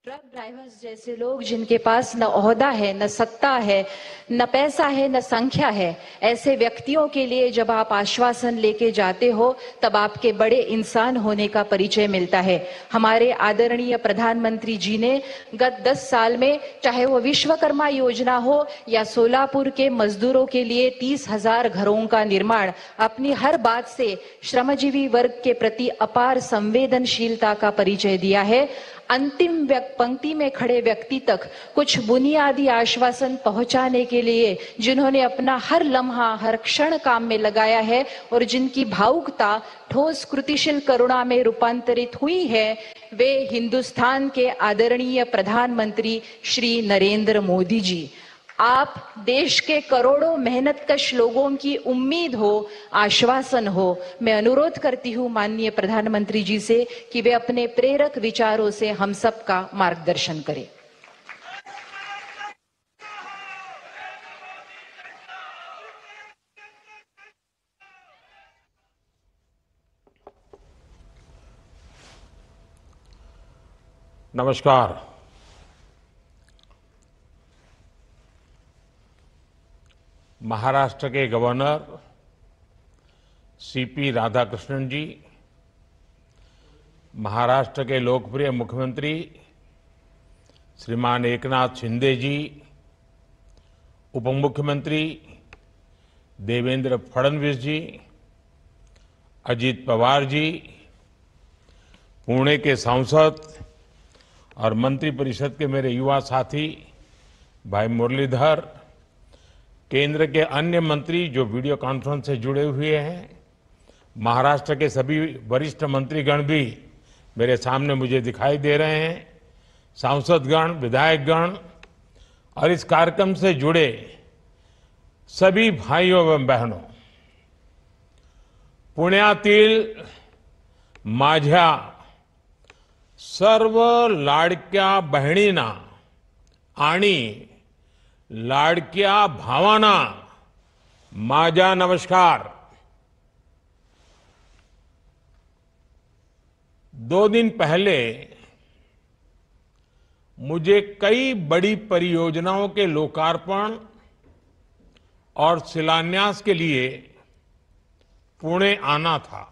ट्रक ड्राइवर्स जैसे लोग जिनके पास न ओहदा है, न सत्ता है, न पैसा है, न संख्या है, ऐसे व्यक्तियों के लिए जब आप आश्वासन लेके जाते हो तब आपके बड़े इंसान होने का परिचय मिलता है। हमारे आदरणीय प्रधानमंत्री जी ने गत 10 साल में, चाहे वो विश्वकर्मा योजना हो या सोलापुर के मजदूरों के लिए 30,000 घरों का निर्माण, अपनी हर बात से श्रमजीवी वर्ग के प्रति अपार संवेदनशीलता का परिचय दिया है। अंतिम पंक्ति में खड़े व्यक्ति तक कुछ बुनियादी आश्वासन पहुंचाने के लिए जिन्होंने अपना हर लम्हा हर क्षण काम में लगाया है और जिनकी भावुकता ठोस कृतिशील करुणा में रूपांतरित हुई है, वे हिंदुस्तान के आदरणीय प्रधानमंत्री श्री नरेंद्र मोदी जी। आप देश के करोड़ों मेहनतकश लोगों की उम्मीद हो, आश्वासन हो। मैं अनुरोध करती हूं माननीय प्रधानमंत्री जी से कि वे अपने प्रेरक विचारों से हम सबका मार्गदर्शन करें। नमस्कार। महाराष्ट्र के गवर्नर सीपी राधाकृष्णन जी, महाराष्ट्र के लोकप्रिय मुख्यमंत्री श्रीमान एकनाथ शिंदे जी, उप मुख्यमंत्री देवेंद्र फडणवीस जी, अजीत पवार जी, पुणे के सांसद और मंत्रिपरिषद के मेरे युवा साथी भाई मुरलीधर, केंद्र के अन्य मंत्री जो वीडियो कॉन्फ्रेंस से जुड़े हुए हैं, महाराष्ट्र के सभी वरिष्ठ मंत्रीगण भी मेरे सामने मुझे दिखाई दे रहे हैं, सांसदगण, विधायकगण और इस कार्यक्रम से जुड़े सभी भाइयों एवं बहनों, पुण्यातील माझ्या सर्व लाडक्या बहिणींना आणि लाडक्या भावांना माझा नमस्कार। 2 दिन पहले मुझे कई बड़ी परियोजनाओं के लोकार्पण और शिलान्यास के लिए पुणे आना था,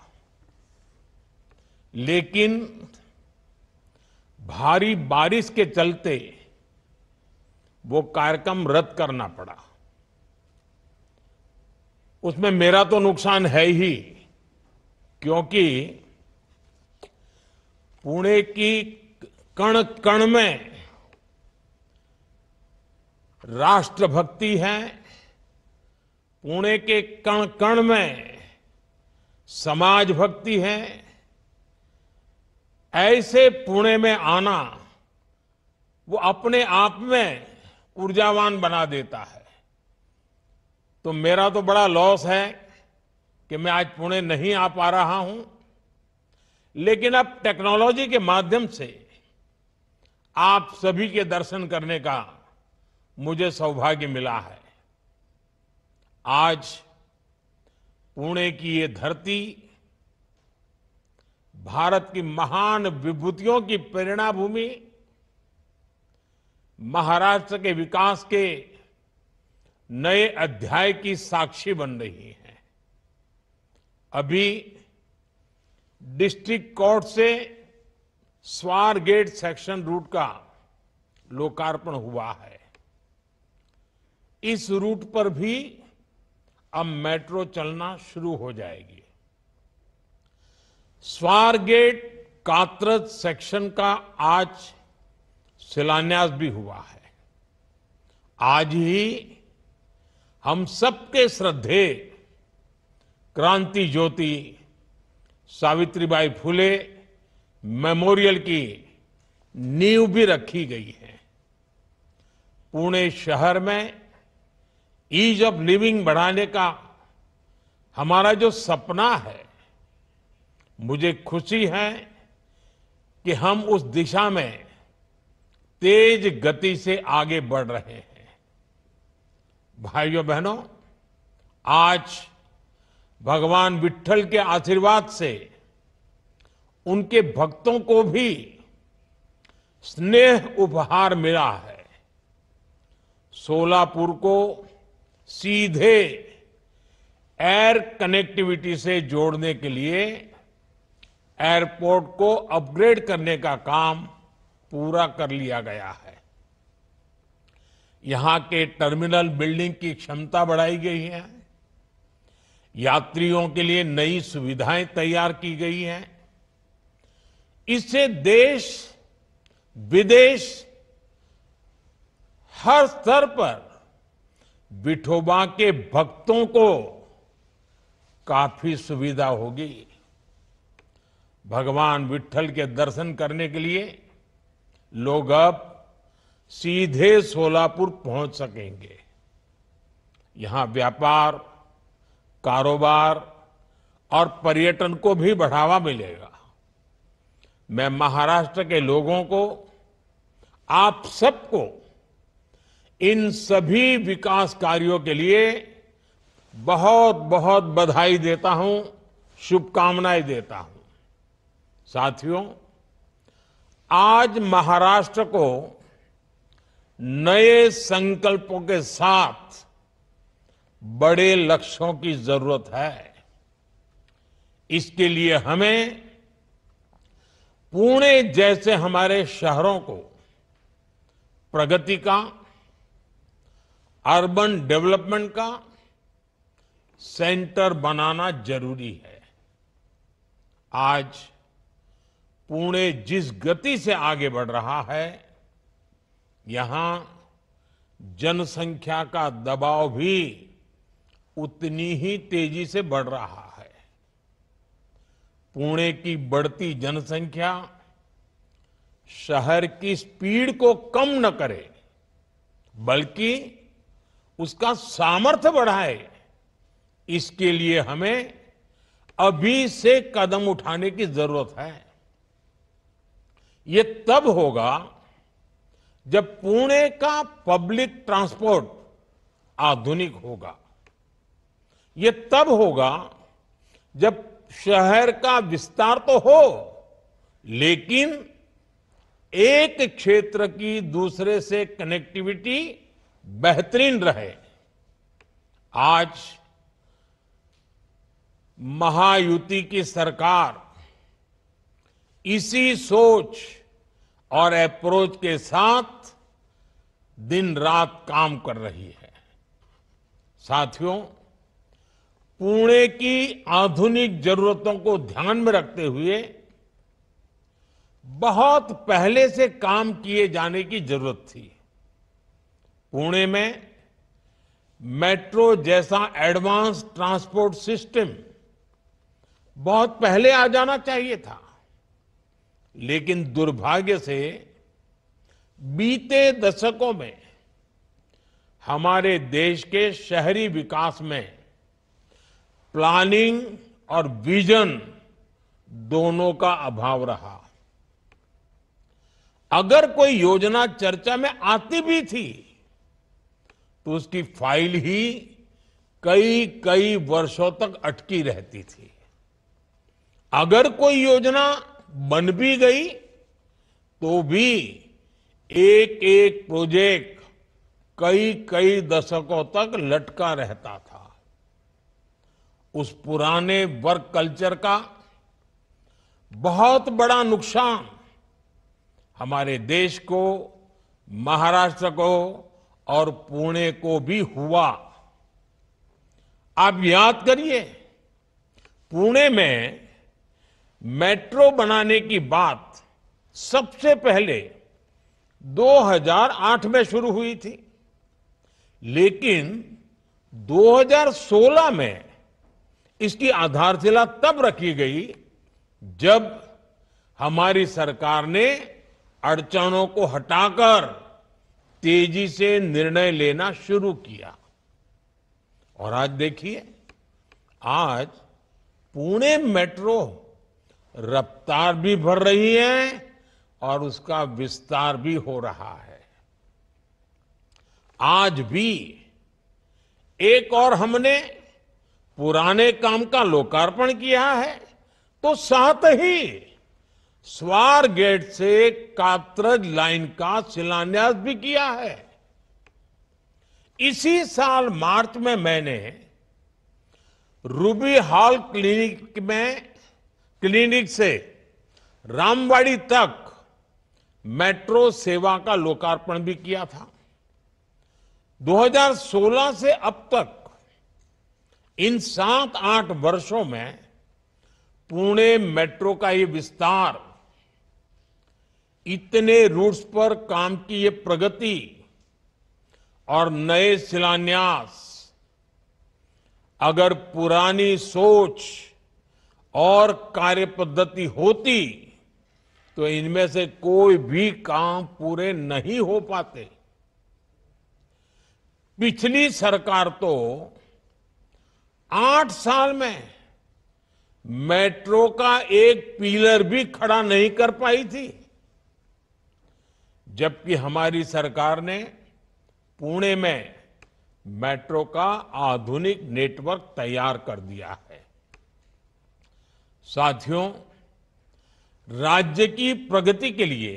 लेकिन भारी बारिश के चलते वो कार्यक्रम रद्द करना पड़ा। उसमें मेरा तो नुकसान है ही, क्योंकि पुणे की कण कण में राष्ट्रभक्ति है, पुणे के कण कण में समाज भक्ति है। ऐसे पुणे में आना वो अपने आप में ऊर्जावान बना देता है। तो मेरा तो बड़ा लॉस है कि मैं आज पुणे नहीं आ पा रहा हूं, लेकिन अब टेक्नोलॉजी के माध्यम से आप सभी के दर्शन करने का मुझे सौभाग्य मिला है। आज पुणे की ये धरती भारत की महान विभूतियों की प्रेरणा भूमि, महाराष्ट्र के विकास के नए अध्याय की साक्षी बन रही है। अभी डिस्ट्रिक्ट कोर्ट से स्वार गेट सेक्शन रूट का लोकार्पण हुआ है। इस रूट पर भी अब मेट्रो चलना शुरू हो जाएगी। स्वार गेट कात्रज सेक्शन का आज शिलान्यास भी हुआ है। आज ही हम सबके श्रद्धेय क्रांति ज्योति सावित्रीबाई फुले मेमोरियल की नींव भी रखी गई है। पुणे शहर में ईज ऑफ लिविंग बढ़ाने का हमारा जो सपना है, मुझे खुशी है कि हम उस दिशा में तेज गति से आगे बढ़ रहे हैं। भाइयों बहनों, आज भगवान विट्ठल के आशीर्वाद से उनके भक्तों को भी स्नेह उपहार मिला है। सोलापुर को सीधे एयर कनेक्टिविटी से जोड़ने के लिए एयरपोर्ट को अपग्रेड करने का काम पूरा कर लिया गया है। यहां के टर्मिनल बिल्डिंग की क्षमता बढ़ाई गई है। यात्रियों के लिए नई सुविधाएं तैयार की गई हैं। इससे देश विदेश हर स्तर पर विठोबा के भक्तों को काफी सुविधा होगी। भगवान विट्ठल के दर्शन करने के लिए लोग अब सीधे सोलापुर पहुंच सकेंगे। यहां व्यापार, कारोबार और पर्यटन को भी बढ़ावा मिलेगा। मैं महाराष्ट्र के लोगों को, आप सबको इन सभी विकास कार्यों के लिए बहुत बहुत बधाई देता हूं, शुभकामनाएं देता हूं। साथियों, आज महाराष्ट्र को नए संकल्पों के साथ बड़े लक्ष्यों की जरूरत है। इसके लिए हमें पुणे जैसे हमारे शहरों को प्रगति का, अर्बन डेवलपमेंट का सेंटर बनाना जरूरी है। आज पुणे जिस गति से आगे बढ़ रहा है, यहां जनसंख्या का दबाव भी उतनी ही तेजी से बढ़ रहा है। पुणे की बढ़ती जनसंख्या शहर की स्पीड को कम न करे, बल्कि उसका सामर्थ्य बढ़ाए। इसके लिए हमें अभी से कदम उठाने की जरूरत है। ये तब होगा जब पुणे का पब्लिक ट्रांसपोर्ट आधुनिक होगा। ये तब होगा जब शहर का विस्तार तो हो, लेकिन एक क्षेत्र की दूसरे से कनेक्टिविटी बेहतरीन रहे। आज महायुति की सरकार इसी सोच और अप्रोच के साथ दिन रात काम कर रही है। साथियों, पुणे की आधुनिक जरूरतों को ध्यान में रखते हुए बहुत पहले से काम किए जाने की जरूरत थी। पुणे में मेट्रो जैसा एडवांस ट्रांसपोर्ट सिस्टम बहुत पहले आ जाना चाहिए था, लेकिन दुर्भाग्य से बीते दशकों में हमारे देश के शहरी विकास में प्लानिंग और विजन दोनों का अभाव रहा। अगर कोई योजना चर्चा में आती भी थी, तो उसकी फाइल ही कई कई वर्षों तक अटकी रहती थी। अगर कोई योजना बन भी गई, तो भी एक एक प्रोजेक्ट कई कई दशकों तक लटका रहता था। उस पुराने वर्क कल्चर का बहुत बड़ा नुकसान हमारे देश को, महाराष्ट्र को और पुणे को भी हुआ। आप याद करिए, पुणे में मेट्रो बनाने की बात सबसे पहले 2008 में शुरू हुई थी, लेकिन 2016 में इसकी आधारशिला तब रखी गई जब हमारी सरकार ने अड़चनों को हटाकर तेजी से निर्णय लेना शुरू किया। और आज देखिए, आज पुणे मेट्रो रफ्तार भी भर रही है और उसका विस्तार भी हो रहा है। आज भी एक और हमने पुराने काम का लोकार्पण किया है, तो साथ ही स्वार गेट से कात्रज लाइन का शिलान्यास भी किया है। इसी साल मार्च में मैंने रूबी हॉल क्लिनिक से रामवाड़ी तक मेट्रो सेवा का लोकार्पण भी किया था। 2016 से अब तक इन 7-8 वर्षों में पुणे मेट्रो का ये विस्तार इतने रूट्स पर काम की ये प्रगति और नए शिलान्यास अगर पुरानी सोच और कार्य पद्धति होती तो इनमें से कोई भी काम पूरे नहीं हो पाते। पिछली सरकार तो 8 साल में मेट्रो का एक पिलर भी खड़ा नहीं कर पाई थी, जबकि हमारी सरकार ने पुणे में मेट्रो का आधुनिक नेटवर्क तैयार कर दिया है। साथियों, राज्य की प्रगति के लिए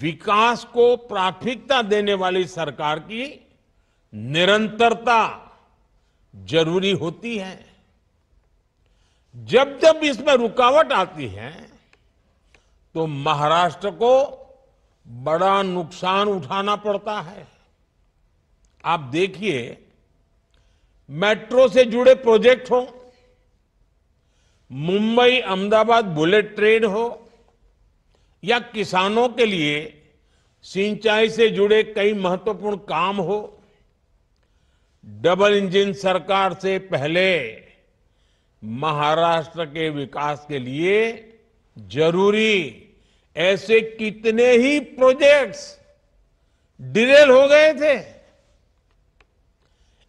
विकास को प्राथमिकता देने वाली सरकार की निरंतरता जरूरी होती है। जब जब इसमें रुकावट आती है तो महाराष्ट्र को बड़ा नुकसान उठाना पड़ता है। आप देखिए, मेट्रो से जुड़े प्रोजेक्ट हो, मुंबई अहमदाबाद बुलेट ट्रेन हो, या किसानों के लिए सिंचाई से जुड़े कई महत्वपूर्ण काम हो, डबल इंजन सरकार से पहले महाराष्ट्र के विकास के लिए जरूरी ऐसे कितने ही प्रोजेक्ट्स डिलेल हो गए थे।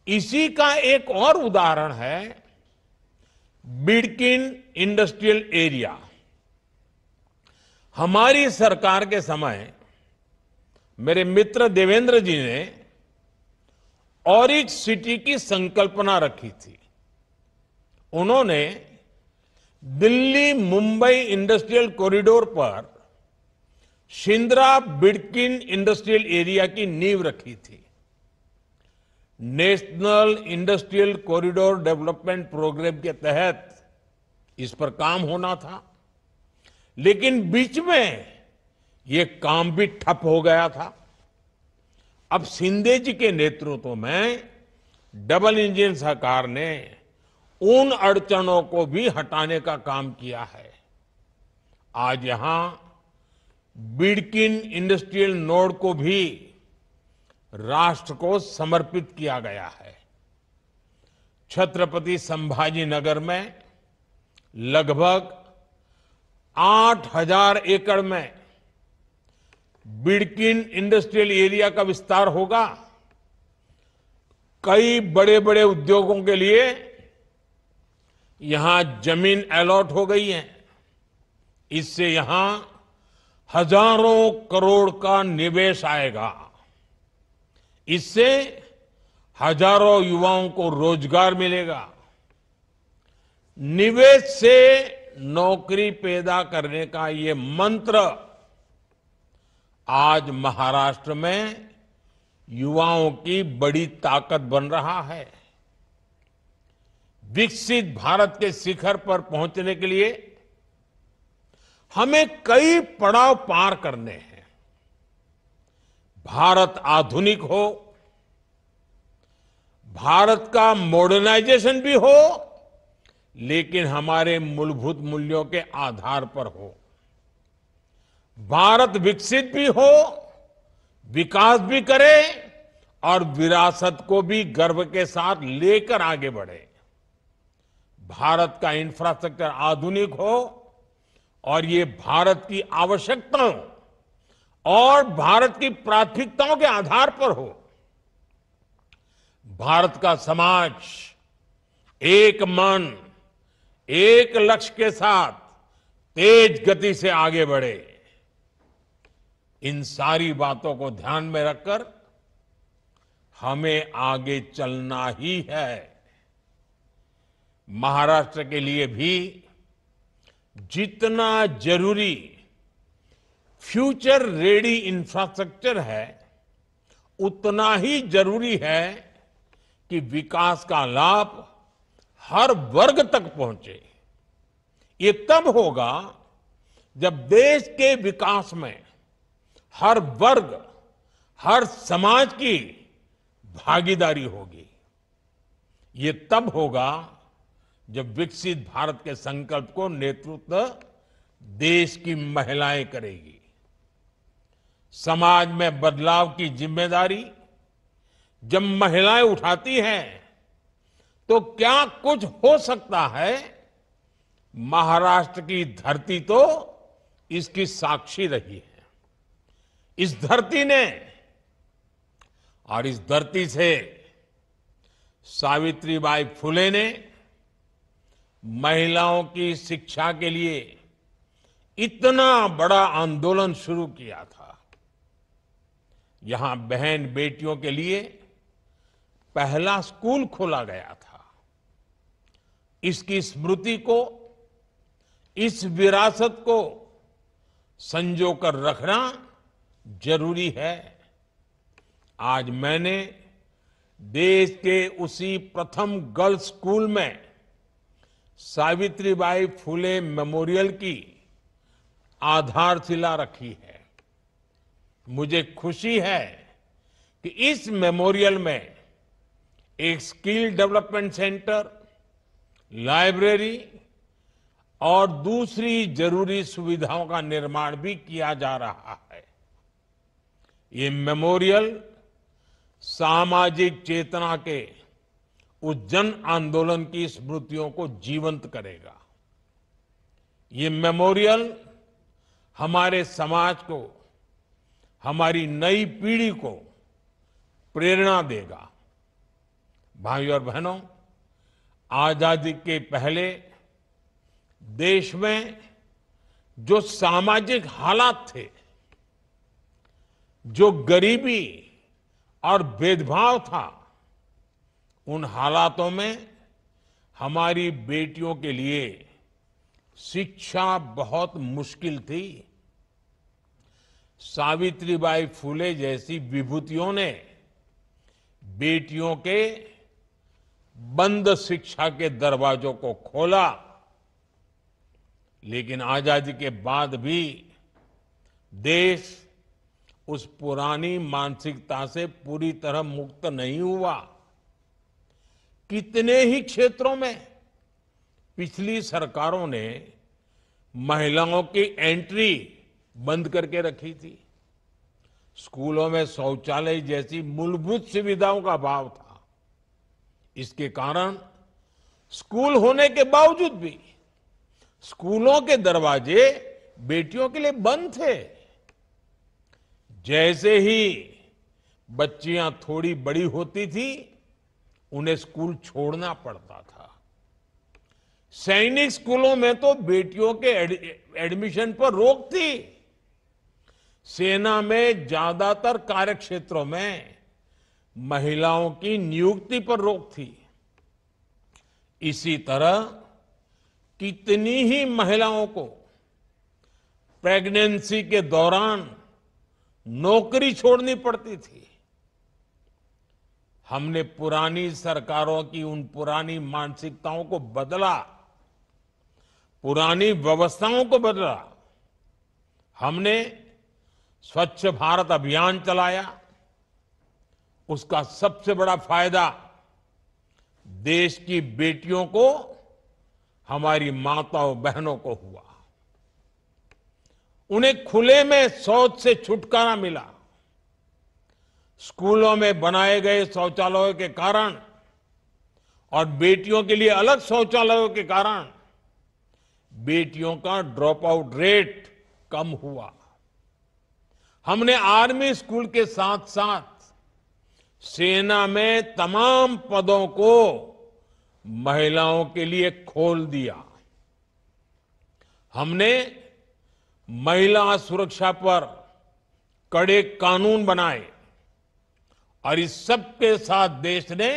इसी का एक और उदाहरण है बिडकिन इंडस्ट्रियल एरिया। हमारी सरकार के समय मेरे मित्र देवेंद्र जी ने ऑरिक सिटी की संकल्पना रखी थी। उन्होंने दिल्ली मुंबई इंडस्ट्रियल कॉरिडोर पर शिंद्रा बिडकिन इंडस्ट्रियल एरिया की नींव रखी थी। National industrial corridor development programme के तहत इस पर काम होना था, लेकिन बीच में ये काम भी ठप हो गया था। अब शिंदे जी के नेतृत्व में डबल इंजन सरकार ने उन अड़चनों को भी हटाने का काम किया है। आज यहां बिडकिन इंडस्ट्रियल नोड को भी राष्ट्र को समर्पित किया गया है। छत्रपति संभाजी नगर में लगभग 8,000 एकड़ में बिडकिन इंडस्ट्रियल एरिया का विस्तार होगा। कई बड़े बड़े उद्योगों के लिए यहां जमीन अलॉट हो गई है। इससे यहां हजारों करोड़ का निवेश आएगा। इससे हजारों युवाओं को रोजगार मिलेगा। निवेश से नौकरी पैदा करने का ये मंत्र आज महाराष्ट्र में युवाओं की बड़ी ताकत बन रहा है। विकसित भारत के शिखर पर पहुंचने के लिए हमें कई पड़ाव पार करने हैं। भारत आधुनिक हो, भारत का मॉडर्नाइजेशन भी हो, लेकिन हमारे मूलभूत मूल्यों के आधार पर हो। भारत विकसित भी हो, विकास भी करे और विरासत को भी गर्व के साथ लेकर आगे बढ़े। भारत का इंफ्रास्ट्रक्चर आधुनिक हो और ये भारत की आवश्यकताओं और भारत की प्राथमिकताओं के आधार पर हो। भारत का समाज एक मन, एक लक्ष्य के साथ तेज गति से आगे बढ़े। इन सारी बातों को ध्यान में रखकर हमें आगे चलना ही है। महाराष्ट्र के लिए भी जितना जरूरी फ्यूचर रेडी इंफ्रास्ट्रक्चर है, उतना ही जरूरी है कि विकास का लाभ हर वर्ग तक पहुंचे। ये तब होगा जब देश के विकास में हर वर्ग, हर समाज की भागीदारी होगी। ये तब होगा जब विकसित भारत के संकल्प को नेतृत्व देश की महिलाएं करेगी। समाज में बदलाव की जिम्मेदारी जब महिलाएं उठाती हैं तो क्या कुछ हो सकता है। महाराष्ट्र की धरती तो इसकी साक्षी रही है। इस धरती ने और इस धरती से सावित्रीबाई फुले ने महिलाओं की शिक्षा के लिए इतना बड़ा आंदोलन शुरू किया था। यहां बहन बेटियों के लिए पहला स्कूल खोला गया था। इसकी स्मृति को, इस विरासत को संजो कर रखना जरूरी है। आज मैंने देश के उसी प्रथम गर्ल्स स्कूल में सावित्रीबाई फुले मेमोरियल की आधारशिला रखी है। मुझे खुशी है कि इस मेमोरियल में एक स्किल डेवलपमेंट सेंटर, लाइब्रेरी और दूसरी जरूरी सुविधाओं का निर्माण भी किया जा रहा है। ये मेमोरियल सामाजिक चेतना के उस जन आंदोलन की स्मृतियों को जीवंत करेगा। ये मेमोरियल हमारे समाज को, हमारी नई पीढ़ी को प्रेरणा देगा। भाइयों और बहनों, आजादी के पहले देश में जो सामाजिक हालात थे, जो गरीबी और भेदभाव था, उन हालातों में हमारी बेटियों के लिए शिक्षा बहुत मुश्किल थी। सावित्रीबाई फुले जैसी विभूतियों ने बेटियों के बंद शिक्षा के दरवाजों को खोला। लेकिन आजादी के बाद भी देश उस पुरानी मानसिकता से पूरी तरह मुक्त नहीं हुआ। कितने ही क्षेत्रों में पिछली सरकारों ने महिलाओं की एंट्री बंद करके रखी थी। स्कूलों में शौचालय जैसी मूलभूत सुविधाओं का अभाव था। इसके कारण स्कूल होने के बावजूद भी स्कूलों के दरवाजे बेटियों के लिए बंद थे। जैसे ही बच्चियां थोड़ी बड़ी होती थी, उन्हें स्कूल छोड़ना पड़ता था। सैनिक स्कूलों में तो बेटियों के एडमिशन पर रोक थी। सेना में ज्यादातर कार्यक्षेत्रों में महिलाओं की नियुक्ति पर रोक थी। इसी तरह कितनी ही महिलाओं को प्रेगनेंसी के दौरान नौकरी छोड़नी पड़ती थी। हमने पुरानी सरकारों की उन पुरानी मानसिकताओं को बदला, पुरानी व्यवस्थाओं को बदला। हमने स्वच्छ भारत अभियान चलाया। उसका सबसे बड़ा फायदा देश की बेटियों को, हमारी माताओं बहनों को हुआ। उन्हें खुले में शौच से छुटकारा मिला। स्कूलों में बनाए गए शौचालयों के कारण और बेटियों के लिए अलग शौचालयों के कारण बेटियों का ड्रॉप आउट रेट कम हुआ। हमने आर्मी स्कूल के साथ साथ सेना में तमाम पदों को महिलाओं के लिए खोल दिया। हमने महिला सुरक्षा पर कड़े कानून बनाए और इस सब के साथ देश ने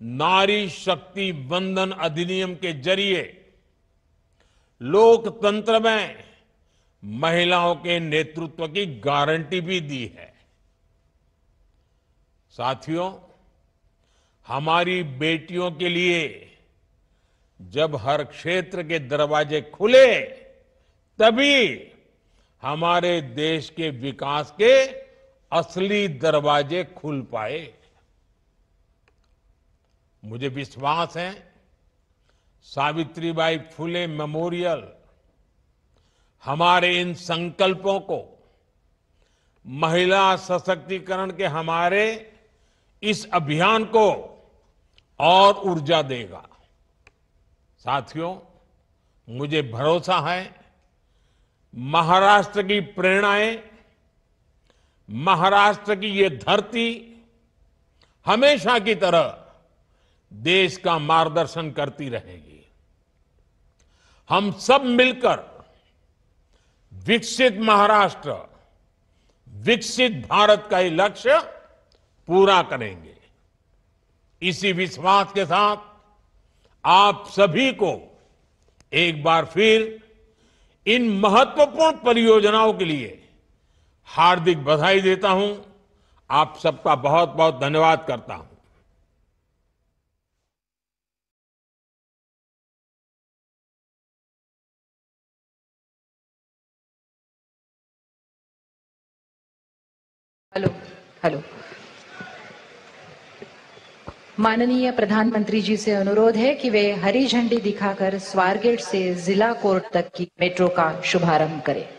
नारी शक्ति वंदन अधिनियम के जरिए लोकतंत्र में महिलाओं के नेतृत्व की गारंटी भी दी है। साथियों, हमारी बेटियों के लिए जब हर क्षेत्र के दरवाजे खुले, तभी हमारे देश के विकास के असली दरवाजे खुल पाए। मुझे विश्वास है सावित्रीबाई फुले मेमोरियल हमारे इन संकल्पों को, महिला सशक्तिकरण के हमारे इस अभियान को और ऊर्जा देगा। साथियों, मुझे भरोसा है महाराष्ट्र की प्रेरणाएं, महाराष्ट्र की ये धरती हमेशा की तरह देश का मार्गदर्शन करती रहेगी। हम सब मिलकर विकसित महाराष्ट्र, विकसित भारत का ये लक्ष्य पूरा करेंगे। इसी विश्वास के साथ आप सभी को एक बार फिर इन महत्वपूर्ण परियोजनाओं के लिए हार्दिक बधाई देता हूं। आप सबका बहुत बहुत धन्यवाद करता हूं। हेलो। माननीय प्रधानमंत्री जी से अनुरोध है कि वे हरी झंडी दिखाकर स्वारगेट से जिला कोर्ट तक की मेट्रो का शुभारंभ करें।